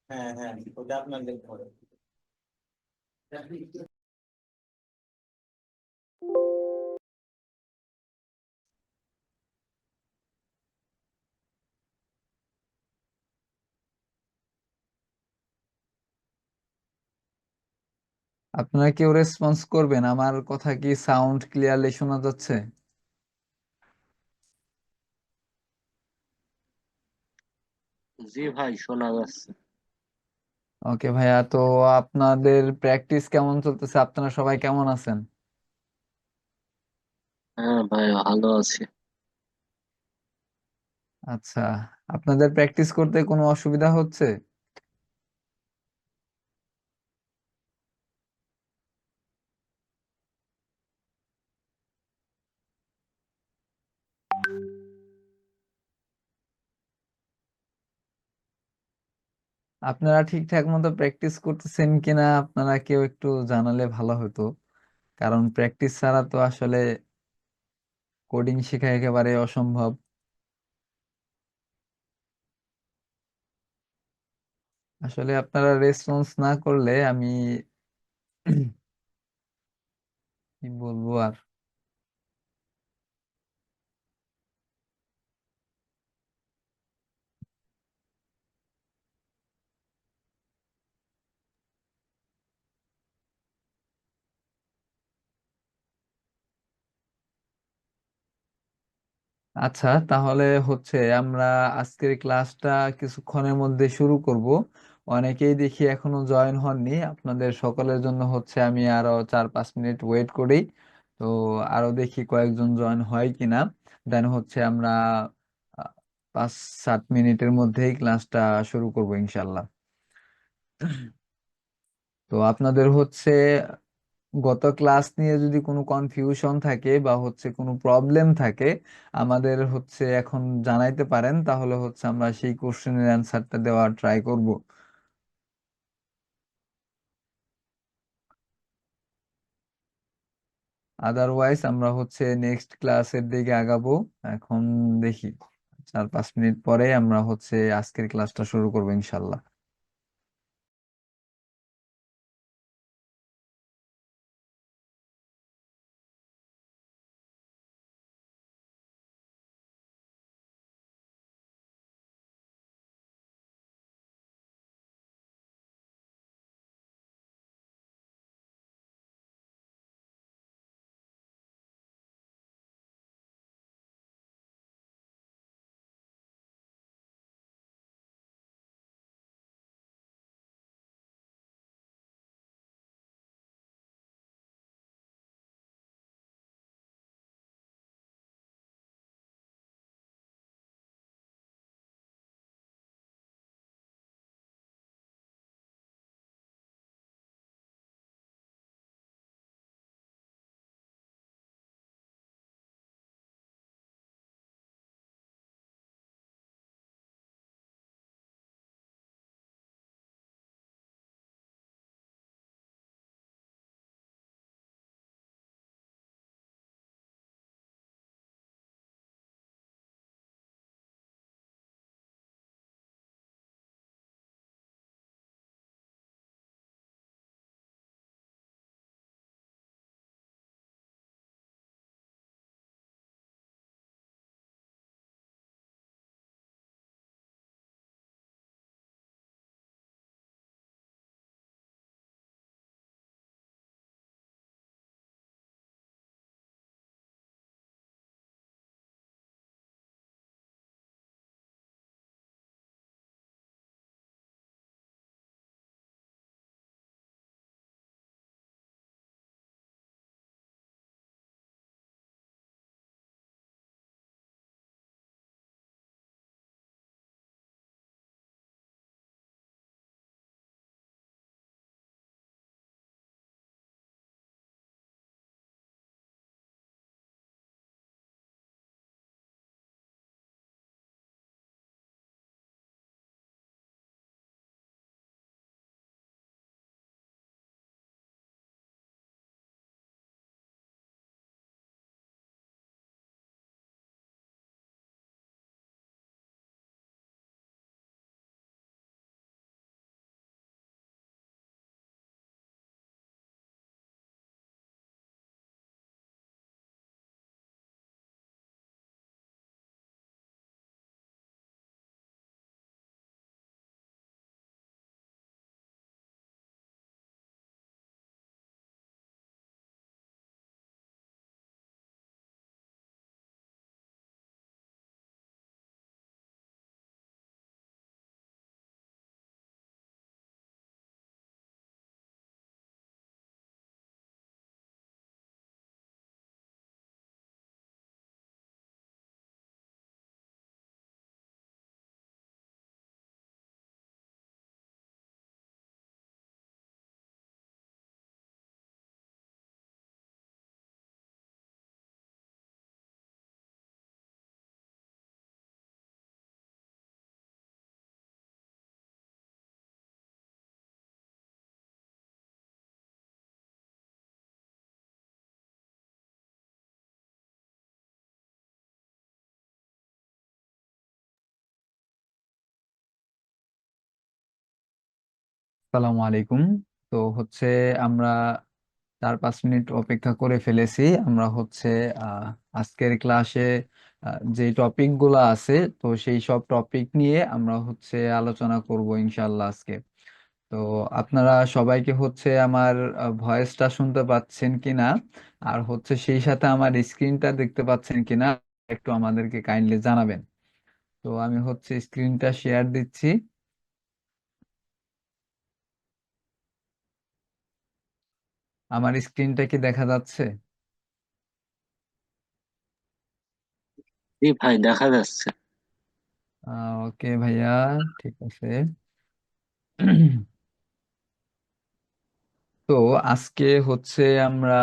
হ্যাঁ হ্যাঁ, ওটা আপনার দেখতে হবে। আপনারা কেউ রেসপন্স করবেন? আমার কথা কি সাউন্ড ক্লিয়ারলি শোনা যাচ্ছে? জি ভাই, শোনা যাচ্ছে। ওকে ভাইয়া, তো আপনাদের প্র্যাকটিস কেমন চলতেছে? আপনারা সবাই কেমন আছেন? হ্যাঁ ভাই, ভালো আছি। আচ্ছা, আপনাদের প্র্যাকটিস করতে কোনো অসুবিধা হচ্ছে? আপনারা ঠিকঠাক মতো প্র্যাকটিস করতেছেন কিনা আপনারা কেউ একটু জানালে ভালো হতো, কারণ প্র্যাকটিস ছাড়া তো আসলে কোডিং শেখা একেবারে অসম্ভব। আসলে আপনারা রেসপন্স না করলে আমি কি বলবো আর। আচ্ছা, তাহলে হচ্ছে আমরা আজকের ক্লাসটা কিছুক্ষণের মধ্যে শুরু করব। অনেকেই দেখি এখনো জয়েন হননি। আপনাদের সকলের জন্য হচ্ছে আমি আরো 4-5 মিনিট ওয়েট করি। তো আরো দেখি কয়েকজন জয়েন হয় কিনা, দেন হচ্ছে আমরা আহ, 5-7 মিনিটের মধ্যেই ক্লাসটা শুরু করব ইনশাল্লাহ। তো আপনাদের হচ্ছে গত ক্লাস নিয়ে যদি কোনো কনফিউশন থাকে বা হচ্ছে কোনো প্রবলেম থাকে, আমাদের হচ্ছে এখন জানাইতে পারেন, তাহলে হচ্ছে আমরা সেই কোশ্চেনের অ্যান্সারটা দেওয়ার ট্রাই করব। আদারওয়াইজ আমরা হচ্ছে নেক্সট ক্লাসের দিকে আগাবো। এখন দেখি 4-5 মিনিট পরে আমরা হচ্ছে আজকের ক্লাসটা শুরু করবো ইনশাল্লাহ। আসসালামু আলাইকুম। তো হচ্ছে আমরা 4-5 মিনিট অপেক্ষা করে ফেলেছি। আমরা হচ্ছে আহ, আজকের ক্লাসে যে টপিক গুলো আছে, তো সেই সব টপিক নিয়ে আমরা হচ্ছে আলোচনা করব ইনশাল্লাহ আজকে। তো আপনারা সবাইকে হচ্ছে আমার ভয়েসটা শুনতে পাচ্ছেন কিনা, আর হচ্ছে সেই সাথে আমার স্ক্রিনটা দেখতে পাচ্ছেন কিনা, একটু আমাদেরকে কাইন্ডলি জানাবেন। তো আমি হচ্ছে স্ক্রিনটা শেয়ার দিচ্ছি। আমার স্ক্রিনটা কি দেখা যাচ্ছে? জি ভাই, দেখা যাচ্ছে। ওকে ভাইয়া, ঠিক আছে। তো আজকে হচ্ছে আমরা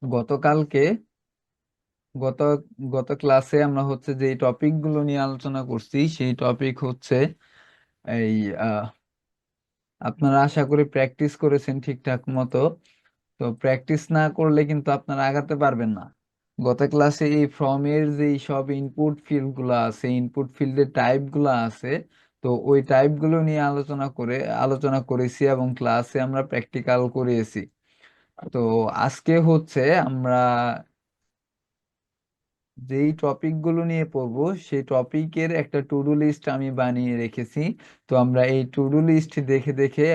গতকালকে গত গত ক্লাসে আমরা হচ্ছে যে টপিক গুলো নিয়ে আলোচনা করছি, সেই টপিক হচ্ছে এই আহ, আপনারা আশা করি প্র্যাকটিস করেছেন ঠিকঠাক মতো। তো প্র্যাকটিস না করলে কিন্তু আপনারা আগাতে পারবেন না। গত ক্লাসে এই ফর্ম এর যে সব ইনপুট ফিল্ড গুলো আছে, ইনপুট ফিল্ডের টাইপ গুলো আছে, তো ওই টাইপ গুলো নিয়ে আলোচনা করেছি এবং ক্লাসে আমরা প্র্যাকটিক্যাল করিয়েছি। তো আজকে হচ্ছে আমরা যেই টপিক গুলো নিয়ে পড়বো, সেই টপিকের একটা টু ডু লিস্ট আমি বানিয়ে রেখেছি। তো আমরা এই টু ডু লিস্ট দেখে দেখে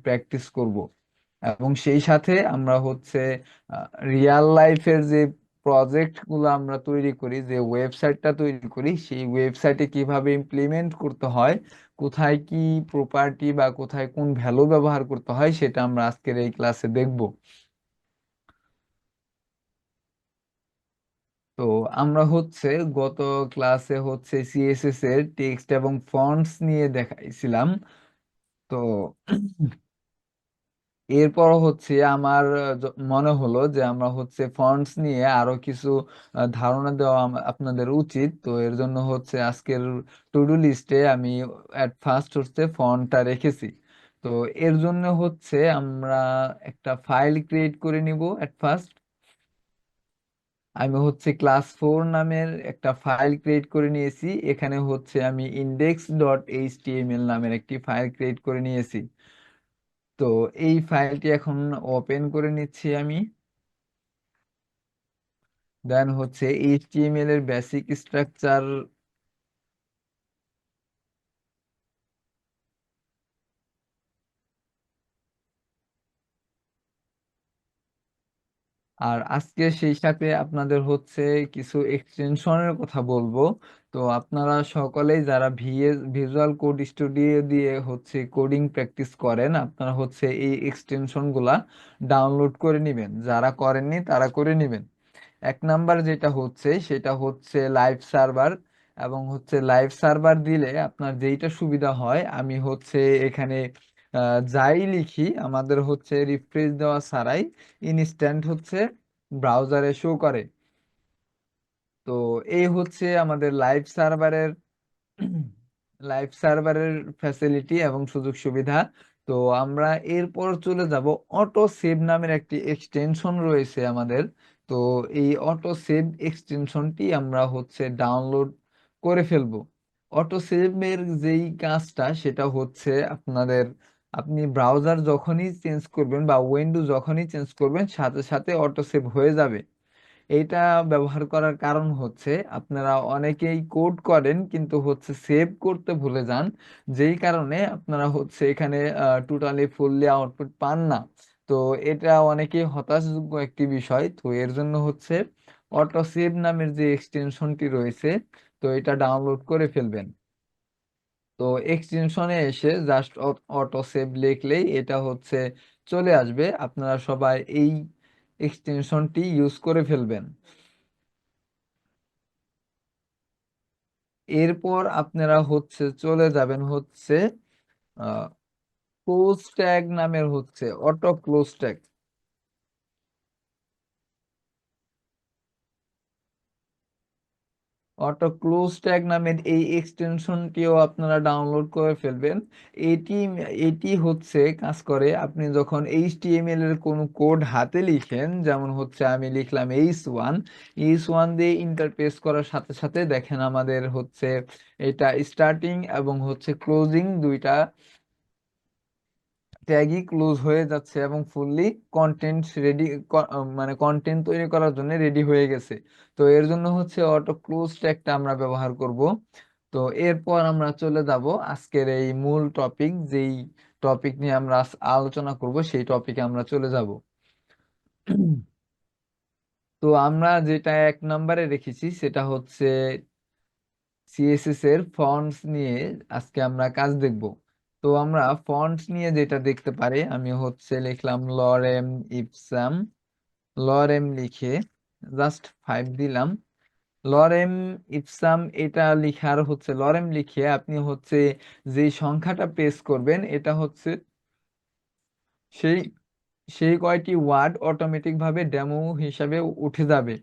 প্র্যাকটিস করব, এবং সেই সাথে আমরা হচ্ছে রিয়েল লাইফের যে প্রজেক্ট গুলো আমরা তৈরি করি, যে ওয়েবসাইটটা তৈরি করি, সেই ওয়েবসাইটে কিভাবে ইমপ্লিমেন্ট করতে হয়, কোথায় কি প্রপার্টি বা কোথায় কোন ভ্যালু ব্যবহার করতে হয়, সেটা আমরা আজকের এই ক্লাসে দেখব। তো আমরা হচ্ছে গত ক্লাসে হচ্ছে সিএসএস এর টেক্সট এবং ফন্টস নিয়ে দেখাইছিলাম। তো এরপর হচ্ছে আমার মনে হলো যে আমরা হচ্ছে ফন্টস নিয়ে আরো কিছু ধারণা দেওয়া আপনাদের উচিত। তো এর জন্য হচ্ছে আজকের টু ডু লিস্টে আমি এট ফার্স্ট হচ্ছে ফন্টটা রেখেছি। তো এর জন্য হচ্ছে আমরা একটা ফাইল ক্রিয়েট করে নিব এট ফার্স্ট। আমি হচ্ছে ক্লাস 4 নামের একটা ফাইল ক্রিয়েট করে নিয়েছি। এখানে হচ্ছে আমি index.html নামের একটি ফাইল ক্রিয়েট করে নিয়েছি। তো এই ফাইলটি এখন ওপেন করে নিচ্ছি আমি। দেন হচ্ছে HTML এর বেসিক স্ট্রাকচার আর আজকে সেই সাথে আপনাদের হচ্ছে কিছু এক্সটেনশনের কথা বলবো। তো আপনারা সকলেই যারা ভিজুয়াল কোড স্টুডিও দিয়ে হচ্ছে কোডিং প্র্যাকটিস করেন, আপনারা হচ্ছে এই এক্সটেনশন গুলা ডাউনলোড করে নেবেন। যারা করেননি তারা করে নেবেন। এক নাম্বার যেটা হচ্ছে সেটা হচ্ছে লাইভ সার্ভার। এবং হচ্ছে লাইভ সার্ভার দিলে আপনার যেইটা সুবিধা হয়, আমি হচ্ছে এখানে যাই লিখি আমাদের হচ্ছে রিফ্রেশ দেওয়া ছাড়াই ইনস্ট্যান্ট হচ্ছে ব্রাউজারে শো করে। তো এই হচ্ছে আমাদের লাইভ সার্ভারের ফ্যাসিলিটি এবং সুযোগ সুবিধা। তো আমরা এরপর চলে যাব অটো সেভ নামের একটি এক্সটেনশন রয়েছে আমাদের। তো এই অটো সেভ এক্সটেনশনটি আমরা হচ্ছে ডাউনলোড করে ফেলবো। অটো সেভের যেই কাজটা সেটা হচ্ছে আপনি ব্রাউজার যখনই চেঞ্জ করবেন বা উইন্ডো যখনই চেঞ্জ করবেন, সাথে সাথে অটো সেভ হয়ে যাবে। এইটা ব্যবহার করার কারণ হচ্ছে আপনারা অনেকেই কোড করেন কিন্তু হচ্ছে সেভ করতে ভুলে যান, যেই কারণে আপনারা হচ্ছে এখানে টোটালি ফুললি আউটপুট পান না। তো এটা অনেকেই হতাশযোগ্য একটি বিষয়। তো এর জন্য হচ্ছে অটো সেভ নামের যে এক্সটেনশনটি রয়েছে, তো এটা ডাউনলোড করে ফেলবেন। তো এক্সটেনশনে এসে জাস্ট অটো সেভ লিখলেই এটা হচ্ছে চলে আসবে। আপনারা সবাই এই এক্সটেনশনটি ইউজ করে ফেলবেন। এরপর আপনারা হচ্ছে চলে যাবেন হচ্ছে ক্লোজ ট্যাগ নামের হচ্ছে auto close tag. Auto close tag নামের এই এক্সটেনশনটিও আপনারা ডাউনলোড করে ফেলবেন। এটি এটি হচ্ছে কাজ করে আপনি যখন এইচটিএমএল এর কোনো কোড হাতে লিখেন, যেমন হচ্ছে আমি লিখলাম এইচ ওয়ান দিয়ে ইন্টারফেস করার সাথে সাথে দেখেন আমাদের হচ্ছে এটা স্টার্টিং এবং হচ্ছে ক্লোজিং দুইটা ট্যাগই ক্লোজ হয়ে যাচ্ছে এবং ফুললি কন্টেন্ট রেডি, মানে কন্টেন্ট তৈরি করার জন্য রেডি হয়ে গেছে। তো এর জন্য হচ্ছে অটো ক্লোজ ট্যাগটা আমরা ব্যবহার করব। তো এরপর আমরা চলে যাব আজকের এই মূল টপিক, যেই টপিক নিয়ে আমরা আলোচনা করব সেই টপিকে আমরা চলে যাব। তো আমরা যেটা 1 নম্বরে রেখেছি সেটা হচ্ছে সিএসএস এর ফন্টস নিয়ে আজকে আমরা কাজ দেখব। তো আমরা ফন্টস নিয়ে যেটা দেখতে পারি, আমি হচ্ছে লিখলাম লরেম ইপসাম। লরেম লিখে জাস্ট 5 দিলাম। লরেম ইপসাম এটা লিখার হচ্ছে, লরেম লিখে আপনি হচ্ছে যে সংখ্যাটা পেস্ট করবেন এটা হচ্ছে সেই সেই কয়টি ওয়ার্ড অটোমেটিক ভাবে ডেমো হিসাবে উঠে যাবে।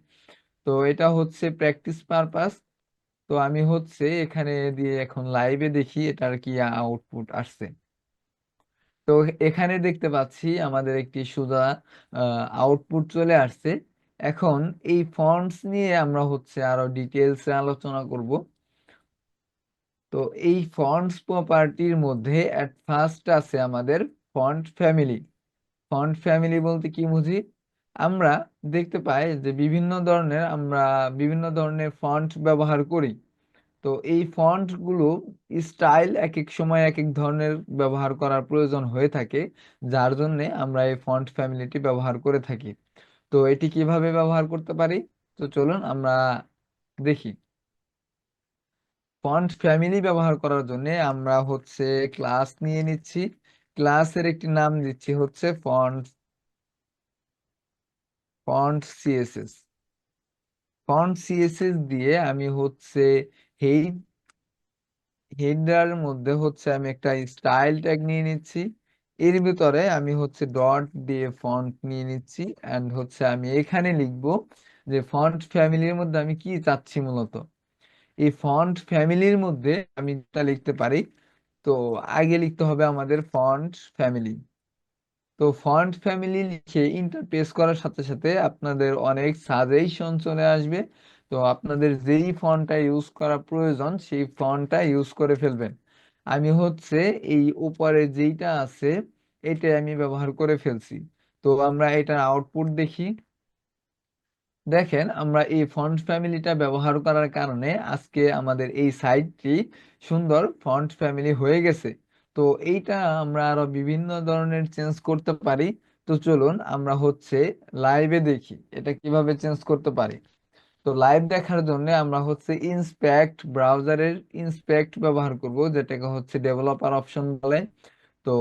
তো এটা হচ্ছে প্র্যাকটিস পারপাস। তো আমি হচ্ছে এখানে দিয়ে এখন লাইভে দেখি এটার কি আউটপুট আসছে। তো এখানে দেখতে পাচ্ছি আমাদের একটি সোজা আউটপুট চলে আসছে। এখন এই ফন্টস নিয়ে আমরা হচ্ছে আরো ডিটেলসে আলোচনা করব। তো এই ফন্টস প্রপার্টির মধ্যে এট ফার্স্ট আছে আমাদের ফন্ট ফ্যামিলি। ফন্ট ফ্যামিলি বলতে কি বুঝি, আমরা দেখতে পাই যে বিভিন্ন ধরনের ফন্ট ব্যবহার করি। তো এই ফন্ট গুলো স্টাইল এক এক সময় এক এক ধরনের ব্যবহার করার প্রয়োজন হয়ে থাকে, যার জন্য আমরা এই ফন্ট ফ্যামিলিটি ব্যবহার করে থাকি। তো এটি কিভাবে ব্যবহার করতে পারি, তো চলুন আমরা দেখি। ফন্ট ফ্যামিলি ব্যবহার করার জন্য আমরা হচ্ছে ক্লাস নিয়ে নিচ্ছি। ক্লাসের একটি নাম দিচ্ছি হচ্ছে font font CSS. Font CSS দিয়ে আমি হচ্ছে হেডার মধ্যে হচ্ছে আমি একটা স্টাইল ট্যাগ নিয়ে নিচ্ছি। এর ভিতরে আমি হচ্ছে ডট দিয়ে ফন্ট নিয়ে নিচ্ছি এন্ড হচ্ছে আমি এখানে লিখবো যে ফন্ট ফ্যামিলির মধ্যে আমি কি চাচ্ছি মূলত। এই ফন্ট ফ্যামিলির মধ্যে আমি যেটা লিখতে পারি, তো আগে লিখতে হবে আমাদের ফন্ট ফ্যামিলি। তো ফন্ট ফ্যামিলি লিখে ইন্টারপ্রেস করার সাথে সাথে আপনাদের অনেক সাজেশন চলে আসবে। তো আপনাদের যেই ফন্টটা ইউজ করা প্রয়োজন সেই ফন্টটা ইউজ করে ফেলবেন। আমি হচ্ছে এই উপরে যেইটা আছে এটাই আমি ব্যবহার করে ফেলছি। তো আমরা এটার আউটপুট দেখি। দেখেন আমরা এই ফন্ট ফ্যামিলিটা ব্যবহার করার কারণে আজকে আমাদের এই সাইটটি সুন্দর ফন্ট ফ্যামিলি হয়ে গেছে। তো এইটা আমরা আরো বিভিন্ন ধরনের চেঞ্জ করতে পারি। তো চলুন আমরা হচ্ছে লাইভে দেখি এটা কিভাবে চেঞ্জ করতে পারি। তো লাইভ দেখার জন্য আমরা হচ্ছে ইন্সপেক্ট, ব্রাউজারের ইন্সপেক্ট ব্যবহার করব, যেটাকে হচ্ছে ডেভেলপার অপশন বলে। তো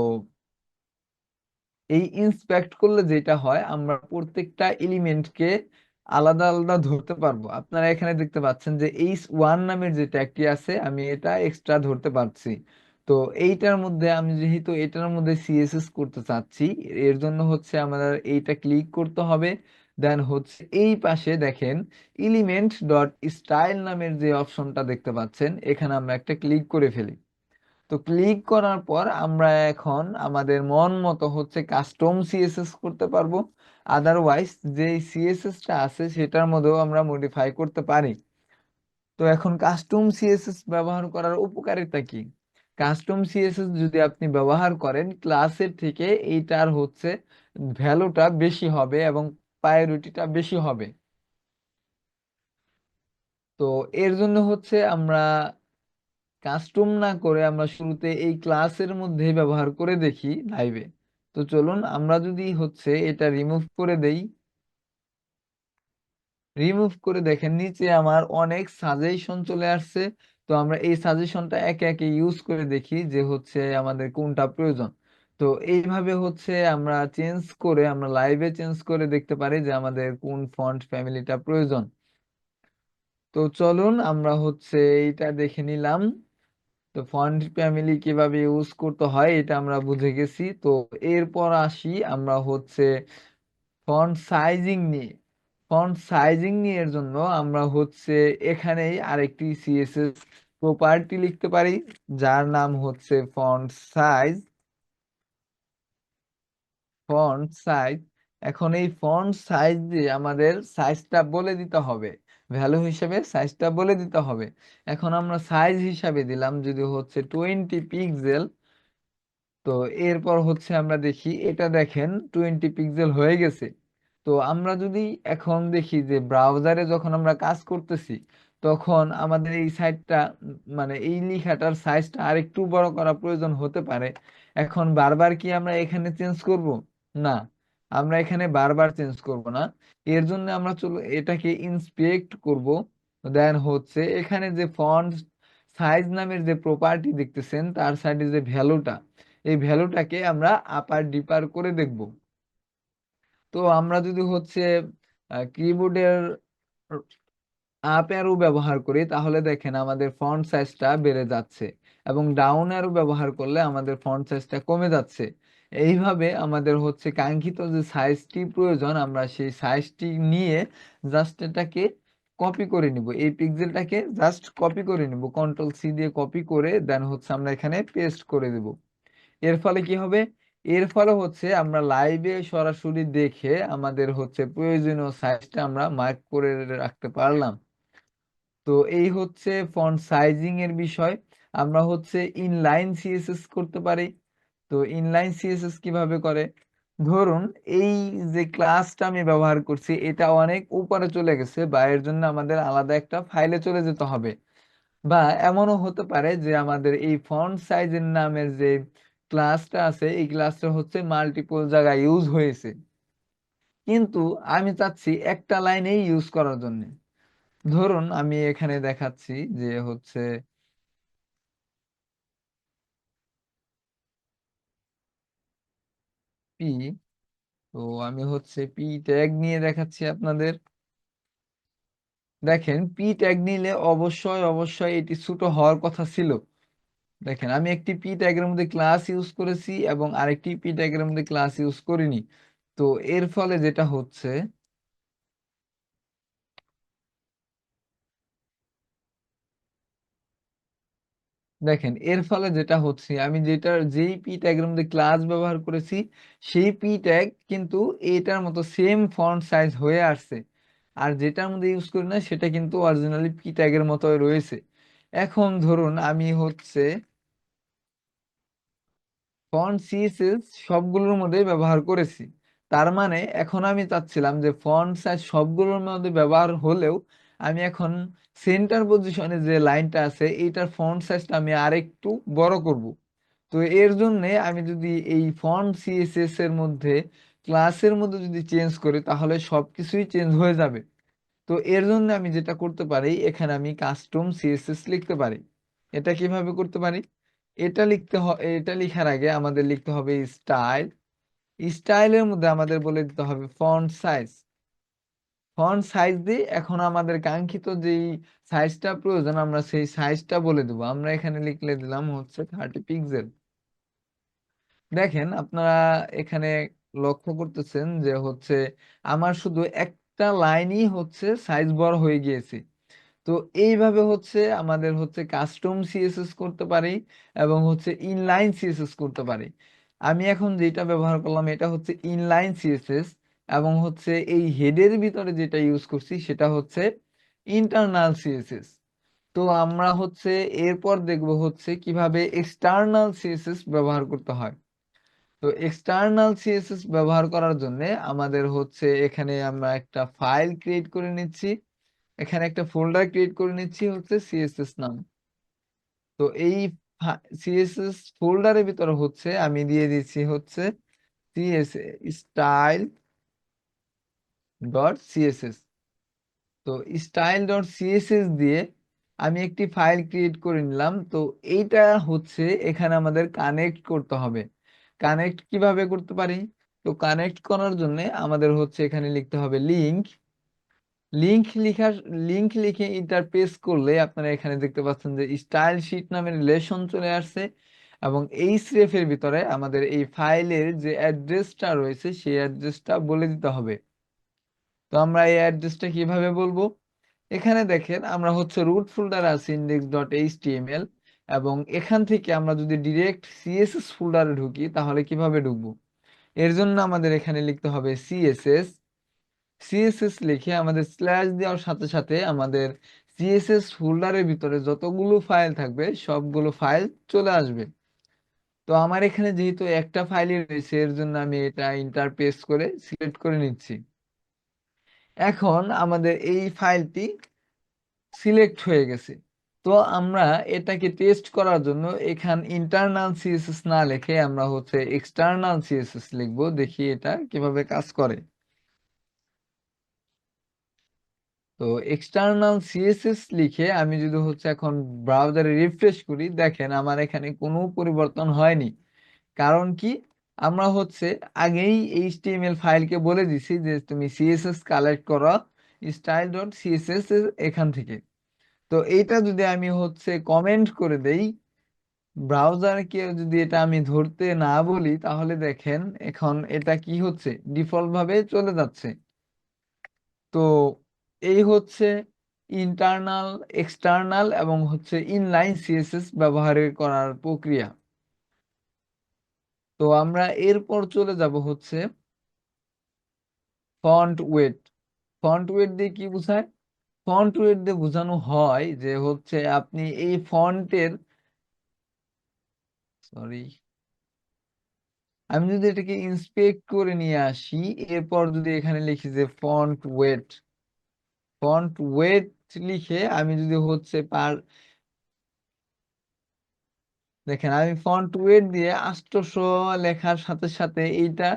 এই ইন্সপেক্ট করলে যেটা হয়, আমরা প্রত্যেকটা এলিমেন্টকে আলাদা আলাদা ধরতে পারবো। আপনারা এখানে দেখতে পাচ্ছেন যে H1 নামের যে ট্যাগটি আছে আমি এটা এক্সট্রা ধরতে পারছি। তো এইটার মধ্যে আমি যেহেতু এটার মধ্যে সিএসএস করতে চাচ্ছি, এর জন্য হচ্ছে আমাদের এইটা ক্লিক করতে হবে। দেন হচ্ছে এই পাশে দেখেন এলিমেন্ট ডট স্টাইল নামের যে অপশনটা দেখতে পাচ্ছেন, এখানে আমরা একটা ক্লিক করে ফেলি। তো ক্লিক করার পর আমরা এখন আমাদের মন মতো হচ্ছে কাস্টম সিএসএস করতে পারবো। আদারওয়াইজ যে সিএসএসটা আছে সেটার মধ্যেও আমরা মডিফাই করতে পারি। তো এখন কাস্টম সিএসএস ব্যবহার করার উপকারিতা কি? কাস্টম সিএসএস যদি আপনি ব্যবহার করেন ক্লাসের থেকে এইটার হচ্ছে ভ্যালুটা বেশি হবে এবং প্রায়োরিটিটা বেশি হবে। তো এর জন্য হচ্ছে আমরা কাস্টম না করে আমরা শুরুতে এই ক্লাসের মধ্যে ব্যবহার করে দেখি লাইভে। তো চলুন আমরা যদি হচ্ছে এটা রিমুভ করে দেই, রিমুভ করে দেখেন নিচে আমার অনেক সাজেশন চলে আসছে। তো আমরা এই সাজেশনটা একে একে ইউজ করে দেখি যে হচ্ছে আমাদের কোনটা প্রয়োজন। তো এইভাবে হচ্ছে আমরা চেঞ্জ করে, আমরা লাইভে চেঞ্জ করে দেখতে পারি যে আমাদের কোন ফন্ট ফ্যামিলিটা প্রয়োজন। তো চলুন আমরা হচ্ছে এইটা দেখে নিলাম। তো ফন্ট ফ্যামিলি কিভাবে ইউজ করতে হয় এটা আমরা বুঝে গেছি। তো এরপর আসি আমরা হচ্ছে ফন্ট সাইজিং নিয়ে। ফন্ট সাইজিং নিয়ে এর জন্য আমরা হচ্ছে এখানেই আরেকটি সিএসএস প্রপার্টি লিখতে পারি, যার নাম হচ্ছে ফন্ট সাইজ। ফন্ট সাইজ, এখন এই ফন্ট সাইজ দিয়ে আমাদের সাইজটা বলে দিতে হবে, ভ্যালু হিসেবে সাইজটা বলে দিতে হবে। এখন আমরা সাইজ হিসাবে দিলাম যদি হচ্ছে 20 পিক্সেল। তো এরপর হচ্ছে আমরা দেখি, এটা দেখেন 20 পিক্সেল হয়ে গেছে। তো আমরা যদি এখন দেখি যে ব্রাউজারে যখন আমরা কাজ করতেছি, তখন আমাদের এই সাইটটা মানে এই লেখাটার সাইজটা আরেকটু বড় করা প্রয়োজন হতে পারে। এখন বারবার কি আমরা এখানে চেঞ্জ করব? না, আমরা এখানে বারবার চেঞ্জ করব না। এর জন্য আমরা চলো এটাকে ইন্সপেক্ট করব। দেন হচ্ছে এখানে যে ফন্ট সাইজ নামের যে প্রপার্টি দেখতেছেন, তার সাইডে যে ভ্যালুটা, এই ভ্যালুটাকে আমরা আপার ডিপার করে দেখব। তো আমরা যদি হচ্ছে কিবোর্ডের আপ অ্যারো ব্যবহার করি, তাহলে দেখেন আমাদের ফন্ট সাইজটা বেড়ে যাচ্ছে, এবং ডাউন অ্যারো ব্যবহার করলে আমাদের ফন্ট সাইজটা কমে যাচ্ছে। এইভাবে আমাদের হচ্ছে কাঙ্ক্ষিত যে সাইজটি প্রয়োজন, আমরা সেই সাইজটি নিয়ে জাস্ট এটাকে কপি করে নিব, এই পিক্সেলটাকে জাস্ট কপি করে নিব, কন্ট্রোল সি দিয়ে কপি করে দেন হচ্ছে আমরা এখানে পেস্ট করে দেব। এর ফলে কি হবে? এর ফলে হচ্ছে আমরা লাইভে সরাসরি দেখে আমাদের হচ্ছে প্রয়োজনীয় সাইজটা আমরা মার্ক করে রাখতে পারলাম। তো এই হচ্ছে ফন্ট সাইজিং এর বিষয়। আমরা হচ্ছে ইনলাইন সিএসএস করতে পারি। তো ইনলাইন সিএসএস কিভাবে করে? ধরুন এই যে ক্লাসটা আমি ব্যবহার করছি, এটা অনেক উপরে চলে গেছে, বা এর জন্য আমাদের আলাদা একটা ফাইলে চলে যেতে হবে। বা এমনও হতে পারে যে আমাদের এই ফন্ট সাইজের নামের যে ক্লাসটা আছে, এই ক্লাসটা হচ্ছে মাল্টিপল জায়গায় ইউজ হয়েছে, কিন্তু আমি চাচ্ছি একটা লাইনেই ইউজ করার জন্য। ধরুন আমি এখানে দেখাচ্ছি যে হচ্ছে পি, তো আমি হচ্ছে পি ট্যাগ নিয়ে দেখাচ্ছি আপনাদের। দেখেন পি ট্যাগ নিলে অবশ্যই অবশ্যই এটি ছোট হওয়ার কথা ছিল। দেখেন আমি একটি পি ট্যাগের মধ্যে ক্লাস ইউজ করেছি এবং আরেকটি পি ট্যাগের মধ্যে ক্লাস ইউজ করিনি। তো এর ফলে যেটা হচ্ছে, দেখেন এর ফলে যেটা হচ্ছে, আমি যেই পি ট্যাগের মধ্যে ক্লাস ব্যবহার করেছি, সেই পি ট্যাগ কিন্তু এটার মতো সেম ফন্ট সাইজ হয়ে আসছে। আর যেটার মধ্যে ইউজ করি না, সেটা কিন্তু অরিজিনালি পি ট্যাগের মতোই রয়েছে। এখন ধরুন আমি হচ্ছে ফন্ট সিএসএস সবগুলোর মধ্যে ব্যবহার করেছি। তার মানে এখন আমি চাচ্ছিলাম যে ফন্ট সাইজ সবগুলোর মধ্যে ব্যবহার হলেও আমি এখন সেন্টার পজিশনে যে লাইনটা আছে, এইটার ফন্ট সাইজটা আমি আরেকটু বড় করব। তো এর জন্য আমি যদি এই ফন্ট সিএসএস এর মধ্যে ক্লাসের মধ্যে যদি চেঞ্জ করি, তাহলে সবকিছুই চেঞ্জ হয়ে যাবে। তো এর জন্য আমি যেটা করতে পারি, এখানে আমি কাস্টম সিএসএস লিখতে পারি। এটা কিভাবে করতে পারি? এটা লেখার আগে আমাদের লিখতে হবে স্টাইল। স্টাইলের মধ্যে আমাদের বলে দিতে হবে ফন্ট সাইজ। ফন্ট সাইজ দিয়ে এখন আমাদের কাঙ্ক্ষিত যেই সাইজটা প্রয়োজন, আমরা সেই সাইজটা বলে দেবো। আমরা এখানে লিখলে দিলাম হচ্ছে 30 পিক্সেল। দেখেন আপনারা এখানে লক্ষ্য করতেছেন যে হচ্ছে আমার শুধু একটা লাইনই হচ্ছে সাইজ বড় হয়ে গিয়েছে। তো এইভাবে হচ্ছে আমাদের হচ্ছে কাস্টম সিএসএস করতে পারি এবং হচ্ছে ইনলাইন সিএসএস করতে পারি। আমি এখন যেটা ব্যবহার করলাম, এটা হচ্ছে ইনলাইন সিএসএস, এবং হচ্ছে এই হেডের ভিতরে যেটা ইউজ করছি সেটা হচ্ছে ইন্টারনাল সিএসএস। তো আমরা হচ্ছে এরপর দেখব হচ্ছে কিভাবে এক্সটার্নাল সিএসএস ব্যবহার করতে হয়। তো এক্সটার্নাল সিএসএস ব্যবহার করার জন্য আমাদের হচ্ছে এখানে আমরা একটা ফাইল ক্রিয়েট করে নিচ্ছি, এখানে একটা ফোল্ডার ক্রিয়েট করে নিচ্ছি হচ্ছে সিএসএস নাম। তো এই সিএসএস ফোল্ডারের ভিতরে হচ্ছে আমি দিয়ে দিচ্ছি হচ্ছে সিএসএস স্টাইল ডট সিএসএস। তো স্টাইল ডট সিএসএস দিয়ে আমি একটি ফাইল ক্রিয়েট করে নিলাম। তো এইটা হচ্ছে এখানে আমাদের কানেক্ট করতে হবে। কানেক্ট কিভাবে করতে পারি? তো কানেক্ট করার জন্য আমাদের হচ্ছে এখানে লিখতে হবে লিংক। লিংক লিখার লিংক লিখে এন্টার প্রেস করলে আপনারা এখানে দেখতে পাচ্ছেন যে স্টাইল শিট নামের রিলেশন চলে আসছে, এবং এই স্রেফ এর ভিতরে আমাদের এই ফাইলের যে অ্যাড্রেসটা রয়েছে সেই অ্যাড্রেসটা বলে দিতে হবে। তো আমরা এই অ্যাড্রেসটা কিভাবে বলবো? এখানে দেখেন আমরা হচ্ছে রুট ফোল্ডার আছে index.html, এবং এখান থেকে আমরা যদি ডিরেক্ট সিএসএস ফোল্ডারে ঢুকি তাহলে কিভাবে ঢুকবো? এর জন্য আমাদের এখানে লিখতে হবে সিএসএস। সিএসএস লিখে আমাদের স্ল্যাশ দেওয়ার সাথে সাথে আমাদের সিএসএস ফোল্ডারের ভিতরে যতগুলো ফাইল থাকবে সবগুলো ফাইল চলে আসবে। তো আমার এখানে যেহেতু একটা ফাইলই রয়েছে এর জন্য আমি এটা ইন্টারপেস করে সিলেক্ট করে নিচ্ছি। এখন আমাদের এই ফাইলটি সিলেক্ট হয়ে গেছে। তো আমরা এটাকে টেস্ট করার জন্য এখান ইন্টারনাল সিএসএস না লিখে আমরা হচ্ছে এক্সটার্নাল সিএসএস লিখবো, দেখি এটা কিভাবে কাজ করে। তো এক্সটার্নাল সিএসএস লিখে আমি যদি হচ্ছে এখন ব্রাউজারে রিফ্রেশ করি, দেখেন আমার এখানে কোনো পরিবর্তন হয়নি। কারণ কি, আমরা হচ্ছে আগেই এইচটিএমএল ফাইলকে বলে দিছি যে তুমি সিএসএস কালেক্ট করো স্টাইল ডট সিএসএস এখান থেকে। তো এইটা যদি আমি হচ্ছে কমেন্ট করে দেই ব্রাউজারকে, যদি এটা আমি ধরতে না বলি, তাহলে দেখেন এখন এটা কি হচ্ছে, ডিফল্ট ভাবে চলে যাচ্ছে। তো এই হচ্ছে ইন্টারনাল, এক্সটার্নাল এবং হচ্ছে ইনলাইন সিএসএস ব্যবহার করার প্রক্রিয়া। তো আমরা এরপর চলে যাব হচ্ছে ফন্ট ওয়েট। ফন্ট ওয়েট দিয়ে কি বোঝায়? ফন্ট ওয়েট দিয়ে বোঝানো হয় যে হচ্ছে আপনি এই ফন্টের, সরি, আমি যদি এটাকে ইন্সপেক্ট করে নিয়ে আসি, এরপর যদি এখানে লিখি যে ফন্ট ওয়েট, ফন্ট ওয়েট লিখে আমি যদি হচ্ছে দেখেন আমি ফন্ট ওয়েট দিয়ে 800 লেখার সাথে সাথে এইটা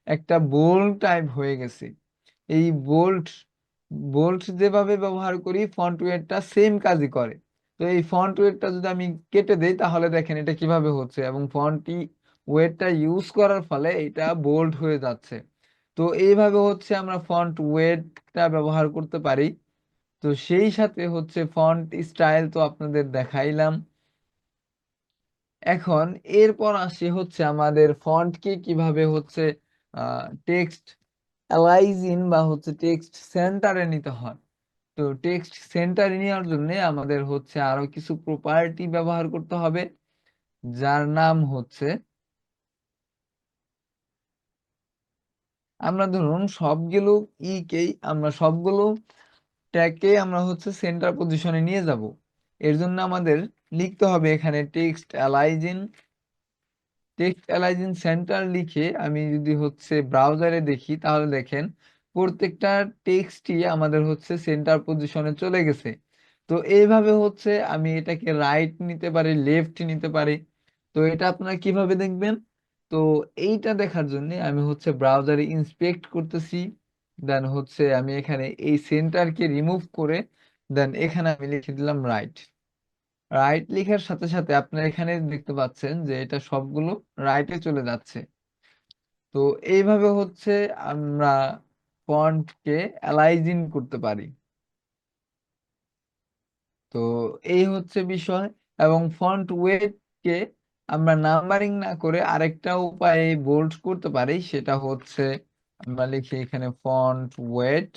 একটা বোল্ড টাইপ হয়ে গেছে। এই বোল্ড, বোল্ড যেভাবে ব্যবহার করি ফন্ট ওয়েটটা সেম কাজই করে। তো এই ফন্ট ওয়েটটা যদি আমি কেটে দেই তাহলে দেখেন এটা কিভাবে হচ্ছে, এবং ফন্ট ওয়েটটা ইউজ করার ফলে এটা বোল্ড হয়ে যাচ্ছে। তো এইভাবে হচ্ছে আমরা ফন্ট ওয়েটটা ব্যবহার করতে পারি। তো সেই সাথে হচ্ছে ফন্ট স্টাইল তো আপনাদের দেখাইলাম। এখন এরপর আসি হচ্ছে আমাদের ফন্টকে কিভাবে হচ্ছে টেক্সট অ্যালাইজিং বা হচ্ছে টেক্সট সেন্টারে নিতে হয়। তো টেক্সট সেন্টারে নেওয়ার জন্য আমাদের হচ্ছে আরো কিছু প্রপার্টি ব্যবহার করতে হবে, যার নাম হচ্ছে, আমরা ধরুন সবগুলো আমরা সবগুলো ট্যাগকে আমরা হচ্ছে সেন্টার পজিশনে নিয়ে যাব। এর জন্য আমাদের লিখতে হবে এখানে টেক্সট অ্যালাইজিং সেন্টার লিখে আমি যদি হচ্ছে ব্রাউজারে দেখি তাহলে দেখেন প্রত্যেকটা টেক্সটই আমাদের হচ্ছে সেন্টার পজিশনে চলে গেছে। তো এইভাবে হচ্ছে আমি এটাকে রাইট নিতে পারি, লেফট নিতে পারি। তো এটা আপনারা কিভাবে দেখবেন? তো এইটা দেখার জন্য আমি হচ্ছে ব্রাউজারে ইন্সপেক্ট করতেছি, দেন হচ্ছে আমি এখানে এই সেন্টারকে রিমুভ করে দেন এখানে আমি লিখে দিলাম রাইট। রাইট লেখার সাথে সাথে আপনারা এখানে দেখতে পাচ্ছেন যে এটা সবগুলো রাইটে চলে যাচ্ছে। তো এইভাবে হচ্ছে আমরা ফন্টকে অ্যালাইজিং করতে পারি। তো এই হচ্ছে বিষয়। এবং ফন্ট ওয়েটকে আমরা নাম্বারিং না করে আরেকটা উপায়ে বোল্ড করতে পারি, সেটা হচ্ছে আমরা লিখি এখানে ফন্ট ওয়েট,